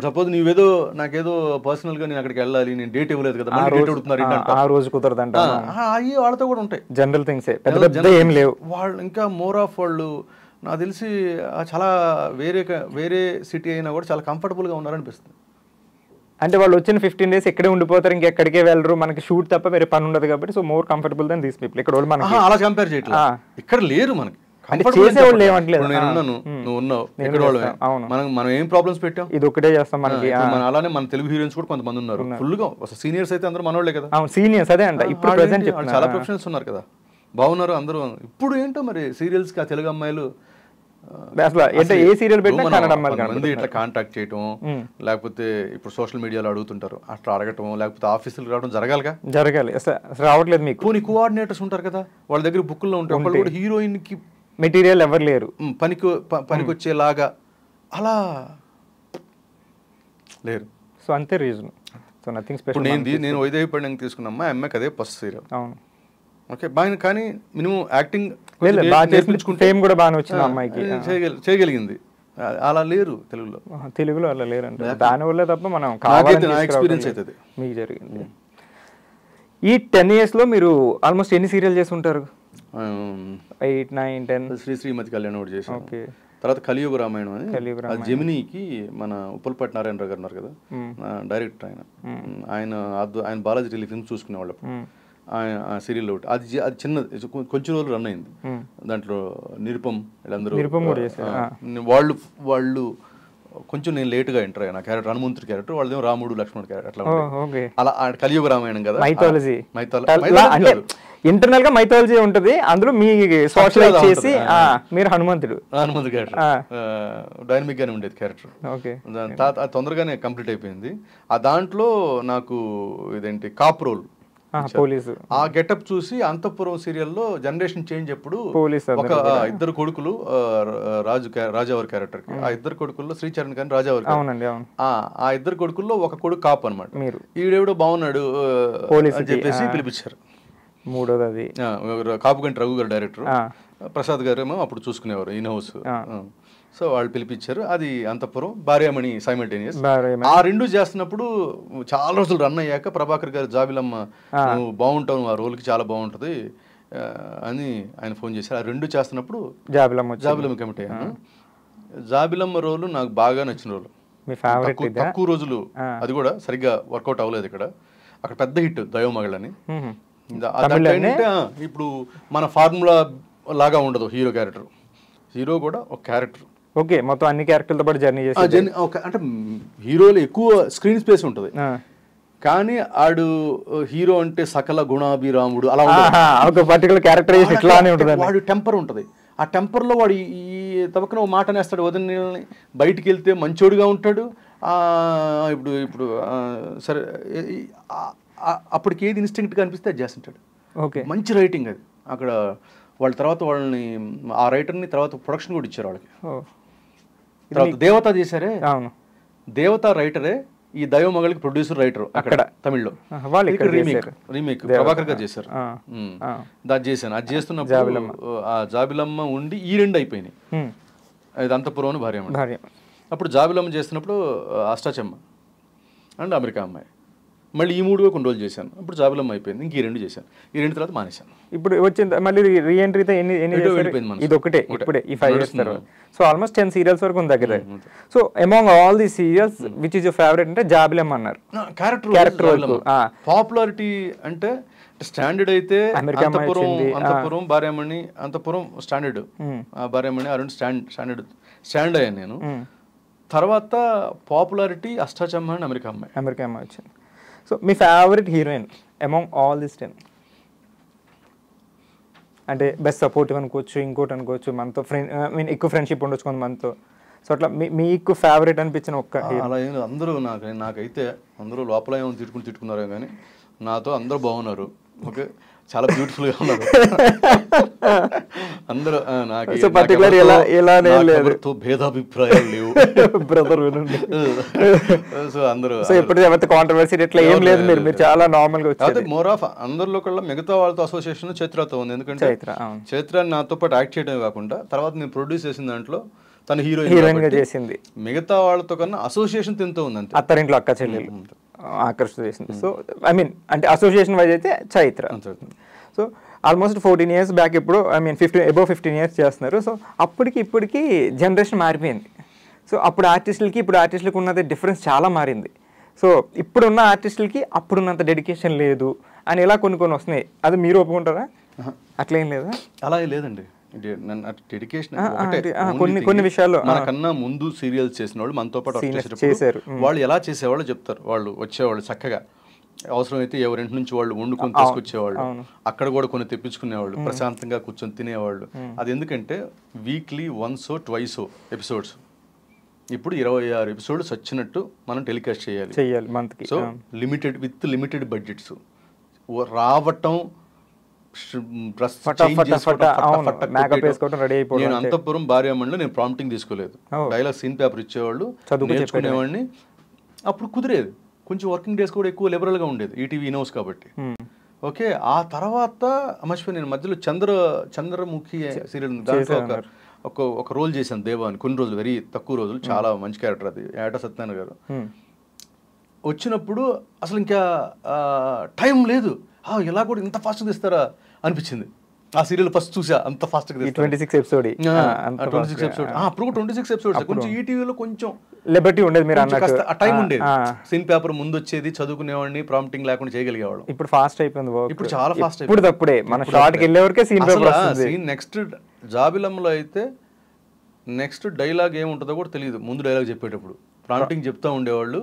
సపోజ్ నువ్వేదో నాకేదో పర్సనల్ గా నేను అక్కడికి వెళ్ళాలి, నేను డేట్ ఇవ్వలేదు కదా, ఆ రోజు కుదరదంట, అయ్యి వాళ్ళతో కూడా ఉంటాయి. జనరల్ థింగ్స్ ఏం లేవు. వాళ్ళు ఇంకా మోర్ ఆఫ్ వాళ్ళు నాకు తెలిసి చాలా వేరే సిటీ అయినా కూడా చాలా కంఫర్టబుల్ గా ఉన్నారనిపిస్తుంది. అంటే వాళ్ళు వచ్చిన 15 days ఇక్కడే ఉండిపోతారు, ఇంకెక్కడికే వెళ్ళరు, మనకి షూట్ తప్ప వేరే పని ఉండదు కాబట్టి. So more comfortable then these people. ఇక్కడ వాళ్ళు అలా కంపేర్ చేయట్లేదు, ఇక్కడ లేరు మనకి చేసేవాళ్ళు ఏమంటలేదు. నేను ఉన్నాను, నువ్వు ఉన్నావు, ఇక్కడ వాళ్ళు మనం ఏం ప్రాబ్లమ్స్ పెట్టాం, ఇది ఒకటే చేస్తాం మనకి. అలానే మన తెలుగు హీరోయిన్స్ కూడా కొంతమంది ఉన్నారు ఫుల్ గా. సీనియర్స్ అయితే అందరూ మనోళ్ళే కదా. సీనియర్స్ అదే అంట ఇప్పుడు ప్రెసెంట్ చాలా ప్రొఫెషనల్స్ ఉన్నారు కదా, బాగున్నారు అందరూ. ఇప్పుడు ఏంటో మరి సీరియల్స్ కి ఆ తెలుగు అమ్మాయిలు అసలు ఏ సీరియల్ పెట్టినా కన్నడ అమ్మాయిలు ఇట్లా కాంటాక్ట్ చేయటం, లేకపోతే ఇప్పుడు సోషల్ మీడియాలో అడుగుతుంటారు అట్లా అడగటం, లేకపోతే ఆఫీసులకు రావడం జరగాలి. అసలు రావట్లేదు మీకు. కొన్ని కోఆర్డినేటర్స్ ఉంటారు కదా, వాళ్ళ దగ్గర బుక్కుల్లో ఉంటారు, వాళ్ళు కూడా హీరోయిన్ కి మెటీరియల్ ఎవరు లేరు పనికొచ్చేలాగా అలా లేరు. సో అంతే రీజన్. So nothing special. నేను వైదేహి పండుగ తీసుకున్నామ్మా, అమ్మాయికి అదే ఫస్ట్ సీరియల్. అవును, ఓకే బాగా. కానీ మినిమం యాక్టింగ్ కూడా బాగా వచ్చింది అమ్మాయికి, చేయగలిగింది. అలా లేరు తెలుగులో అలా లేరంటే దానివల్ల తప్ప మనం ఎక్స్పీరియన్స్ అవుతుంది మీకు జరిగింది. ఈ 10 years లో మీరు ఆల్మోస్ట్ ఎన్ని సీరియల్ చేసి ఉంటారు? 8, 9, 10. శ్రీమతి కళ్యాణ్ ఒకటి చేసాం, తర్వాత కలియుగ రామాయణం అని జెమినీకి మన ఉప్పలపాటి నారాయణరావు గారు ఉన్నారు కదా డైరెక్టర్, ఆయన బాలాజీ టెలి ఫిల్మ్స్ చూసుకునేవాళ్ళు. ఆయన సీరియల్ ఒకటి అది చిన్న కొంచెం రోజులు రన్ అయింది. దాంట్లో నిరుపం వీళ్ళందరూ వాళ్ళు కొంచెం నేను లేట్గా ఎంటర్ అయ్యాను. క్యారెక్టర్ హనుమంతుడి క్యారెక్టర్, వాళ్ళదేమో రాముడు లక్ష్మణుడు క్యారెక్టర్ అట్లా. అలా కలియుగ రామాయణం కదా, మైథాలజీ ఇంటర్నల్ గా మైథాలజీ ఉంటుంది, అందులో మీ సోషలైజ్ చేసి మీరు హనుమంతుడు క్యారెక్టర్ డైనమిక్ గానే ఉండేది క్యారెక్టర్. తొందరగానే కంప్లీట్ అయిపోయింది. ఆ దాంట్లో నాకు ఇదేంటి కాప్ రోల్ పోలీసు, ఆ గెటప్ చూసి అంతఃపురం సీరియల్లో జనరేషన్ చేంజ్ అప్పుడు ఒక ఇద్దరు కొడుకులు రాజావారి క్యారెక్టర్ కి, ఆ ఇద్దరు కొడుకుల్లో శ్రీచరణ్ కానీ రాజావారి, ఆ ఇద్దరు కొడుకుల్లో ఒక కొడుకు కాపు అనమాట. ఈడెవడో బాగున్నాడు అని చెప్పేసి పిలిపించారు. మూడోది అది కాపు గంటి రఘు గారు డైరెక్టర్, ప్రసాద్ గారు ఏమో అప్పుడు చూసుకునేవారు ఇన్ హౌస్. సో వాళ్ళు పిలిపించారు. అది అంతఃపురం, భార్యామణి సైమల్టేనియస్. ఆ రెండు చేస్తున్నప్పుడు చాలా రోజులు రన్ అయ్యాక ప్రభాకర్ గారు జాబిలమ్మ నువ్వు బాగుంటావు, ఆ రోల్కి చాలా బాగుంటుంది అని ఆయన ఫోన్ చేశారు. ఆ రెండు చేస్తున్నప్పుడు జాబిలమ్మ కమిట్ అయ్యాను. జాబిలమ్మ రోలు నాకు బాగా నచ్చిన రోలు, తక్కువ రోజులు, అది కూడా సరిగ్గా వర్కౌట్ అవ్వలేదు ఇక్కడ. అక్కడ పెద్ద హిట్ దైవమగళని. ఇప్పుడు మన ఫార్ములా లాగా ఉండదు హీరో క్యారెక్టర్, హీరో కూడా ఒక క్యారెక్టర్. ఓకే, మొత్తం అన్ని క్యారెక్టర్లతో పాటు జర్నీ చేసి అంటే హీరోలో ఎక్కువ స్క్రీన్ స్పేస్ ఉంటుంది, కానీ ఆడు హీరో అంటే సకల గుణాభిరాముడు అలా ఒక పర్టికులర్ క్యారెక్టరైజేషన్ ఇట్లానే ఉంటుంది. వాడు టెంపర్ ఉంటుంది, ఆ టెంపర్లో వాడు ఈ తప్పకన ఒక మాట నేస్తాడు, వదిన బయటికి వెళ్తే మంచోడుగా ఉంటాడు. ఇప్పుడు సరే అప్పటికి ఏది ఇన్స్టింక్ట్గా అనిపిస్తే అది చేస్తుంటాడు. ఓకే, మంచి రైటింగ్ అది. అక్కడ వాళ్ళ తర్వాత వాళ్ళని ఆ రైటర్ని తర్వాత ప్రొడక్షన్ కూడా ఇచ్చారు వాళ్ళకి. తర్వాత దేవత చేశారే, దేవత రైటరే ఈ దైవమగళకి ప్రొడ్యూసర్ రైటర్ అక్కడ తమిళ్లో. రీమేక్ ప్రభాకర్ గారు చేశారు. దాన్ని చేశాను. అది చేస్తున్నప్పుడు ఆ జాబిలమ్మ ఉండి ఈ రెండు అయిపోయినాయి. అది అంతఃపురం భార్య. అప్పుడు జాబిలమ్మ చేస్తున్నప్పుడు అష్టాచమ్మ అండ్ అమెరికా అమ్మాయి, మళ్ళీ ఈ మూడుగా కొన్ని రోజులు చేశాను. ఇప్పుడు జాబిలమ్మ అయిపోయింది, ఇంక ఈ రెండు చేశాను. ఈ రెండు తర్వాత మానేశాను. ఇప్పుడు వచ్చింది మళ్ళీ రీఎంట్రీతో ఎన్ని ఇది ఒకటే ఇప్పుడే ఈ 5 years తర్వాత. సో ఆల్మోస్ట్ 10 serials వరకు ఉంది దగ్గర. So among all the serials which is your favourite అంటే జాబిలమ్మ అన్నారు. క్యారెక్టర్ పాపులారిటీ అంటే స్టాండర్డ్ అయితే అంతఃపురం భార్యామణి, అంతఃపురం స్టాండర్డ్, భార్యామణి ఆ రెండు స్టాండ్ అయ్యాను నేను. తర్వాత పాపులారిటీ అష్టాచమ్మ అండ్ అమెరికా అమ్మాయి వచ్చింది. So me favourite heroine among all this 10 అంటే బెస్ట్ సపోర్టివ్ అనుకోవచ్చు, ఇంకోటి అనుకోవచ్చు, మనతో ఎక్కువ ఫ్రెండ్షిప్ ఉండొచ్చు కొంత మనతో. సో అట్లా మీకు ఫేవరెట్ అనిపించిన ఒక్క అలా ఏం లేదు. అందరూ నాకైతే అందరూ లోపల ఏమో తిట్టుకున్నారో కానీ నాతో అందరూ బాగున్నారు. ఓకే, చాలా బ్యూటిఫుల్ గా ఉన్నారు అందరూ. నాకు భేదాభిప్రాయాలు లేవు బ్రదర్. సో అందరూ కాంట్రవర్సీ ఇట్లా ఏం లేదు, మీరు చాలా నార్మల్ గా అదే మోర్ ఆఫ్ అందరిలో కల్లా మిగతా వాళ్ళతో అసోసియేషన్ చైత్రతో ఉంది. ఎందుకంటే చైత్ర నాతో పాటు యాక్ట్ చేయడమే కాకుండా తర్వాత నేను ప్రొడ్యూస్ చేసిన దాంట్లో తను హీరోయిన్ గా చేసింది. మిగతా వాళ్ళతో కన్నా అసోసియేషన్ తింటూ ఉంది అంతే. అత్తరింట్లో అక్క చెల్లెలు ఆకర్షణ చేసింది. సో ఐ మీన్ అంటే అసోసియేషన్ వైజ్ అయితే Chaitra. So almost 14 years back, ఇప్పుడు ఐ మీన్ 15 years చేస్తున్నారు. సో అప్పటికి ఇప్పటికి జనరేషన్ మారిపోయింది. సో అప్పుడు ఆర్టిస్టులకి ఇప్పుడు ఆర్టిస్టులకు ఉన్నది డిఫరెన్స్ చాలా మారింది. సో ఇప్పుడున్న ఆర్టిస్టులకి అప్పుడున్నంత డెడికేషన్ లేదు అని ఇలా కొన్ని వస్తున్నాయి. అది మీరు ఒప్పుకుంటారా? అట్లేం లేదా? అలా లేదండి. డెడికేషన్ కొన్ని విషయాల్లో మనకన్నా ముందు సీరియల్స్ చేసిన వాళ్ళు మనతో పాటు చేశారు. వాళ్ళు ఎలా చేసేవాళ్ళు చెప్తారు. వాళ్ళు వచ్చేవాళ్ళు చక్కగా, అవసరమైతే ఎవరింటి నుంచి వాళ్ళు వండుకొని తీసుకొచ్చేవాళ్ళు, అక్కడ కూడా కొన్ని తెప్పించుకునేవాళ్ళు, ప్రశాంతంగా కూర్చొని తినేవాళ్ళు. అది ఎందుకంటే వీక్లీ 1 or 2 ఎపిసోడ్స్. ఇప్పుడు 26 ఎపిసోడ్స్ వచ్చినట్టు మనం టెలికాస్ట్ చేయాలి మంత్కి. సో లిమిటెడ్ బడ్జెట్స్ రావటం, నేను అంతఃపురం భార్యామణిలో నేను ప్రాంప్టింగ్ తీసుకోలేదు. డైలాగ్ సీన్ పేపర్ ఇచ్చేవాళ్ళు, నేర్చుకునేవాడిని. అప్పుడు కుదిరేది. కొంచెం వర్కింగ్ డేస్ కూడా ఎక్కువ లిబరల్ గా ఉండేది ఈటీవీ ఇనోస్ కాబట్టి. ఓకే, ఆ తర్వాత మర్చిపోయి నేను మధ్యలో చంద్రముఖి సీరియల్ ఒక రోల్ చేశాను దేవా అని. కొన్ని రోజులు, వెరీ తక్కువ రోజులు, చాలా మంచి క్యారెక్టర్ అది. ఏట సత్యనారాయణ గారు వచ్చినప్పుడు అసలు ఇంకా టైం లేదు. ఇలా కూడా ఇంత ఫాస్ట్గా తీస్తారా అనిపించింది. ఆ సీరియల్ ఫస్ట్ చూసా, అంత ఫాస్ట్గా 26 ఎపిసోడ్. అప్పుడు 26 ఎపిసోడ్స్. కొంచెం ఈటీవీలో కొంచెం లిబర్టీ ఉండేది, మీరు టైం ఉండేది. సీన్ పేపర్ ముందు వచ్చేది, చదువుకునేవాడిని, ప్రాంప్టింగ్ లేకుండా చేయగలిగేవాడు. ఇప్పుడు ఫాస్ట్ అయిపోయింది. ఇప్పుడు చాలా ఫాస్ట్ అయిపోయింది. అప్పుడే మన షార్ట్కి వెళ్ళే వరకే సీన్ పేపర్ వస్తుంది. నెక్స్ట్ జాబిలంలో అయితే నెక్స్ట్ డైలాగ్ ఏముంటుందో కూడా తెలియదు. ముందు డైలాగ్ చెప్పేటప్పుడు ప్రాంప్టింగ్ చెప్తా ఉండేవాళ్ళు.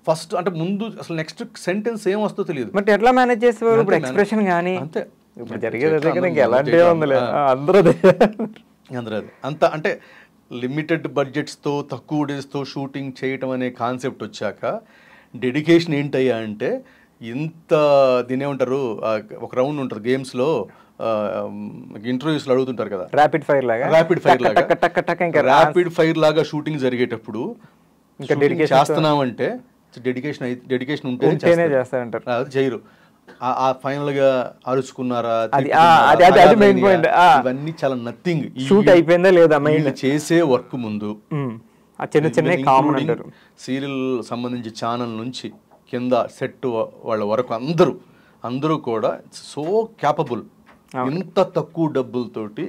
ఫస్ట్ అంటే ముందు అసలు నెక్స్ట్ సెంటెన్స్ ఏం వస్తుందో తెలియదు. బట్ ఎట్లా మేనేజ్ చేసేవారు? ఇప్పుడు ఎక్స్ప్రెషన్ కానీ అంతే. ఇప్పుడు జరిగేది ఎలాంటి ఉందిలే, అందరూ అంత అంటే లిమిటెడ్ బడ్జెట్స్తో తక్కువ డేస్తో షూటింగ్ చేయటం అనే కాన్సెప్ట్ వచ్చాక డెడికేషన్ ఏంటయ్యా అంటే, ఇంత దీని ఏమంటారు, ఒక రౌండ్ ఉంటుంది గేమ్స్లో, ఇంటర్వ్యూస్లో అడుగుతుంటారు కదా, ర్యాపిడ్ ఫైర్ లాగా షూటింగ్ జరిగేటప్పుడు ఇంకా డెడికేషన్ చేస్తున్నామంటే డెడికేషన్ ఉంటేనే చేస్తారంటారు. అది చేయరు. ఆ ఫైనల్ గా అరుచుకున్నారా, ఇవన్నీ చాలా నథింగ్. షూట్ అయిపోయిందా లేదా చేసే వర్క్ ముందు సీరియల్ సంబంధించి ఛానల్ నుంచి కింద సెట్ వాళ్ళ వరకు అందరూ కూడా సో క్యాపబుల్. ఇంత తక్కువ డబ్బులతోటి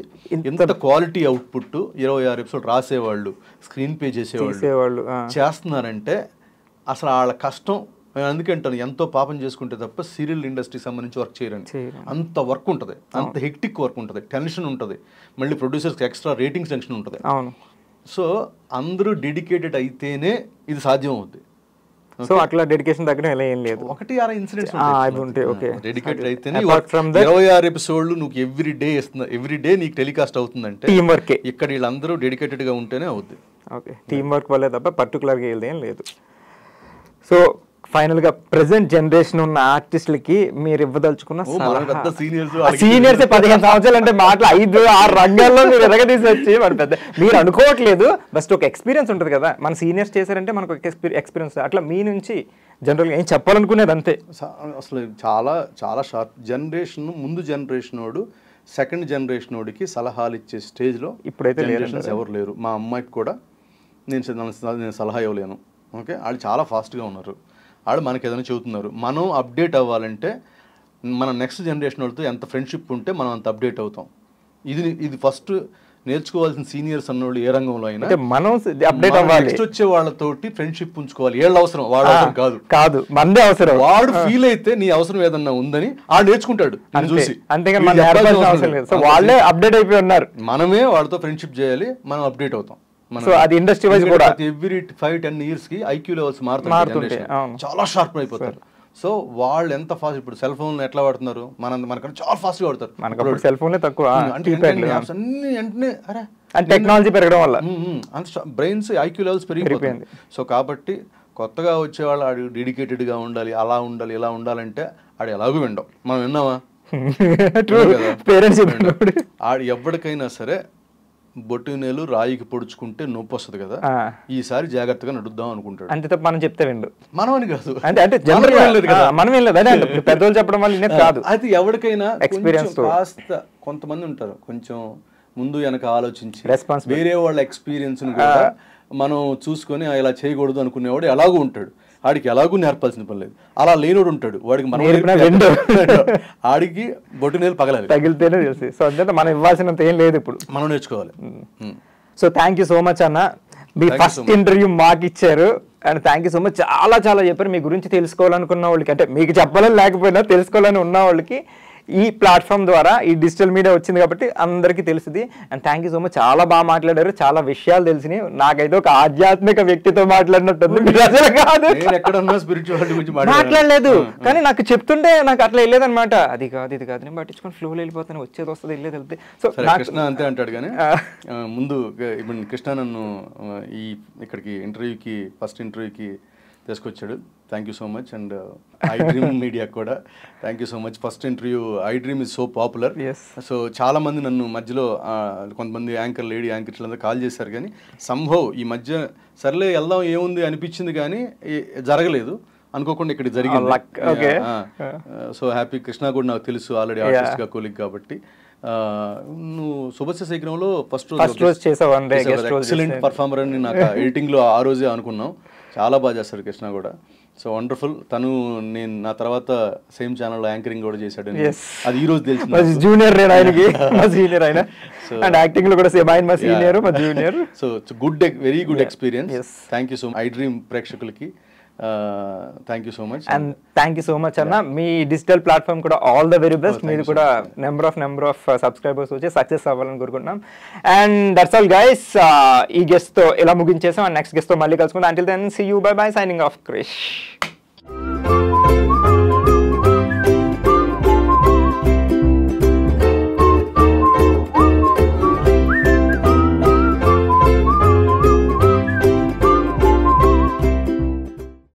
ఇంత క్వాలిటీ అవుట్పుట్ 26 ఎపిసోడ్ రాసేవాళ్ళు, స్క్రీన్ పే చేసేవాళ్ళు చేస్తున్నారంటే అసలు వాళ్ళ కష్టం. అందుకంటాను, ఎంతో పాపం చేసుకుంటే తప్ప సీరియల్ ఇండస్ట్రీకి సంబంధించి వర్క్ చేయరండి. అంత వర్క్ ఉంటుంది, అంత హెక్టిక్ వర్క్ ఉంటుంది, టెన్షన్ ఉంటుంది, మళ్ళీ ప్రొడ్యూసర్స్కి ఎక్స్ట్రా రేటింగ్స్ టెన్షన్ ఉంటుంది. సో అందరూ డెడికేటెడ్ అయితేనే ఇది సాధ్యం అవుతుంది. సో అట్లా డెడికేషన్ తగ్గడం ఎలా ఏం లేదు. 1-6 ఇన్సిడెంట్స్ డెడికేటెడ్ అయితేనే 26 ఎపిసోడ్లు నువ్వు ఎవ్రీ డే నీకు టెలికాస్ట్ అవుతుందంటే టీం వర్క్. ఇక్కడ వీళ్ళందరూ డెడికేటెడ్ గా ఉంటేనే అవుద్ది. ఓకే, టీం వర్క్ వల్లే తప్ప పర్టికులర్గా వెళ్ళేం లేదు. సో ఫైనల్ గా ప్రెసెంట్ జనరేషన్ ఉన్న ఆర్టిస్టులకి మీరు ఇవ్వదలుచుకున్న సీనియర్స్ 15 సంవత్సరాలు అంటే మాటలు 5-6 రంగాల్లో మీరు ఎరగదీసి వచ్చి మరి పెద్ద మీరు అనుకోవట్లేదు. బస్ట్ ఒక ఎక్స్పీరియన్స్ ఉంటుంది కదా, మన సీనియర్స్ చేశారంటే మనకు ఒక ఎక్స్పీరియన్స్. అట్లా మీ నుంచి జనరల్గా ఏం చెప్పాలనుకునేది అంతే. అసలు చాలా చాలా షార్ప్ జనరేషన్. ముందు జనరేషన్ వాడు సెకండ్ జనరేషన్ వాడికి సలహాలు ఇచ్చే స్టేజ్లో ఇప్పుడైతే ఎవరు లేరు. మా అమ్మాయికి కూడా నేను సలహా ఇవ్వలేను. ఓకే, వాళ్ళు చాలా ఫాస్ట్గా ఉన్నారు. వాళ్ళు మనకి ఏదైనా చెబుతున్నారు. మనం అప్డేట్ అవ్వాలంటే మన నెక్స్ట్ జనరేషన్ వాళ్ళతో ఎంత ఫ్రెండ్షిప్ ఉంటే మనం అంత అప్డేట్ అవుతాం. ఇది ఫస్ట్ నేర్చుకోవాల్సిన సీనియర్స్ అన్నోళ్ళు ఏ రంగంలో అయినా మనం అప్డేట్ అవ్వాలి. నెక్స్ట్ వచ్చే వాళ్ళతోటి ఫ్రెండ్షిప్ ఉంచుకోవాలి. ఏళ్ళ అవసరం వాళ్ళ అవసరం కాదు మందే అవసరం. వాడు ఫీల్ అయితే నీ అవసరం ఏదన్నా ఉందని వాడు నేర్చుకుంటాడు చూసి. వాళ్ళే అప్డేట్ అయిపోయి ఉన్నారు. మనమే వాళ్ళతో ఫ్రెండ్షిప్ చేయాలి, మనం అప్డేట్ అవుతాం. సో అది ఇండస్ట్రీ వైజ్ కూడా ఎవ్రీ 5-10 years కి ఐక్యూ లెవెల్స్ మారుతుంటాయి, చాలా షార్ప్ అయిపోతారు. సో వాళ్ళు ఎంత ఫాస్ట్, ఇప్పుడు సెల్ ఫోన్ ఎట్లా వాడుతున్నారు, మనకన్నా చాలా ఫాస్ట్ గా వాడతారు. సెల్ ఫోన్ తక్కువ అంటే వెంటనే అరే అండ్ టెక్నాలజీ పెరగడం వల్ల బ్రెయిన్స్ ఐక్యూ లెవెల్స్ పెరిగిపోయింది. సో కాబట్టి కొత్తగా వచ్చేవాళ్ళు ఆడు డెడికేటెడ్గా ఉండాలి, అలా ఉండాలి, ఇలా ఉండాలంటే ఆడు ఎలాగూ వినడం. మనం విన్నామా? పేరెంట్స్ ఆడు ఎవరికైనా సరే బొట్టు నేలు రాయికి పొడుచుకుంటే నొప్పి వస్తుంది కదా, ఈసారి జాగ్రత్తగా నడుద్దాం అనుకుంటాడు. అంతే తప్ప మనం చెప్తే విండు. మనం అని కాదు, అంటే మనం ఏం లేదు, అదే పెద్దోళ్ళు చెప్పడం వల్ల కాదు. అది ఎవరికైనా ఎక్స్పీరియన్స్. కాస్త కొంతమంది ఉంటారు కొంచెం ముందు వెనక ఆలోచించి వేరే వాళ్ళ ఎక్స్పీరియన్స్ కూడా మనం చూసుకొని ఇలా చేయకూడదు అనుకునేవాడు ఎలాగూ ఉంటాడు. ఆడికి ఎలాగూ నేర్పాల్సిన పని లేదు. అలా లేనోడు ఉంటాడు, వాడికి మనం ఆడికి బొట్టు నేలు తగిలితేనే తెలిసి. సో అంటే మనం ఇవ్వాల్సినంత ఏం లేదు, ఇప్పుడు మనం నేర్చుకోవాలి. So thank you so much అన్న, మీ ఫస్ట్ ఇంటర్వ్యూ మాకు ఇచ్చారు. And thank you so much, చాలా చాలా చెప్పారు. మీ గురించి తెలుసుకోవాలనుకున్న వాళ్ళకి, అంటే మీకు చెప్పాలని లేకపోయినా తెలుసుకోవాలని ఉన్న వాళ్ళకి ఈ ప్లాట్ఫామ్ ద్వారా, ఈ డిజిటల్ మీడియా వచ్చింది కాబట్టి అందరికీ తెలిసింది. And thank you so much, చాలా బాగా మాట్లాడారు, చాలా విషయాలు తెలిసినాయి. నాకైతే ఒక ఆధ్యాత్మిక వ్యక్తితో మాట్లాడినట్టుంది, మాట్లాడలేదు కానీ నాకు చెప్తుంటే నాకు అట్లా వెళ్ళేదన్నమాట. అది కాదు ఇది కాదు, నేను పట్టించుకొని ఫ్లోలో వెళ్ళిపోతాను, వచ్చేది వస్తుంది వెళ్ళేది వెళ్తే. సో కృష్ణ అంతే అంటాడు. కానీ ముందు ఇప్పుడు కృష్ణ నన్ను ఈ ఇక్కడికి ఇంటర్వ్యూకి, ఫస్ట్ ఇంటర్వ్యూకి తీసుకొచ్చాడు. Thank you so much. And iDream media కూడా thank you so much. First interview iDream is so popular. So చాలా మంది నన్ను మధ్యలో కొంతమంది యాంకర్, లేడీ యాంకర్స్ అందరూ కాల్ చేశారు, కానీ సంభవ్ ఈ మధ్య సర్లే వెళ్దాం ఏముంది అనిపించింది, కానీ జరగలేదు. అనుకోకుండా ఇక్కడ జరిగింది. So happy. కృష్ణ కూడా నాకు తెలుసు ఆల్రెడీ, ఆర్టిస్ట్గా కొలీగ్ కాబట్టి. నువ్వు శుభస్య శీఘ్రంలో ఫస్ట్ రోజు ఎక్సలెంట్ పర్ఫార్మర్ అని నాకు ఎడిటింగ్లో ఆ రోజే అనుకున్నాం. చాలా బాగా చేస్తాడు కృష్ణ కూడా. So wonderful. తను నేను నా తర్వాత సేమ్ ఛానల్లో యాంకరింగ్ కూడా చేశాడు, అది ఈ రోజు తెలిసింది. జూనియర్ సీనియర్ ఆయన, అండ్ యాక్టింగ్ లో కూడా సేమ్ ఆయన, మా సీనియర్ మా junior. So good, very good experience. Thank you so much iDream ప్రేక్షకులకి. Thank you so much. And thank you so much అన్న, మీ డిజిటల్ ప్లాట్ఫామ్ కూడా ఆల్ ద వెరీ బెస్ట్. మీరు కూడా నెంబర్ ఆఫ్ సబ్స్క్రైబర్స్ వచ్చి success అవ్వాలని కోరుకుంటున్నాం. And that's all guys, ఈ గెస్ట్ తో ఇలా ముగించేసాం. అండ్ నెక్స్ట్ గెస్ట్ తో మళ్ళీ కలుసుకుందాం. Until then see you, bye bye, signing off Krish.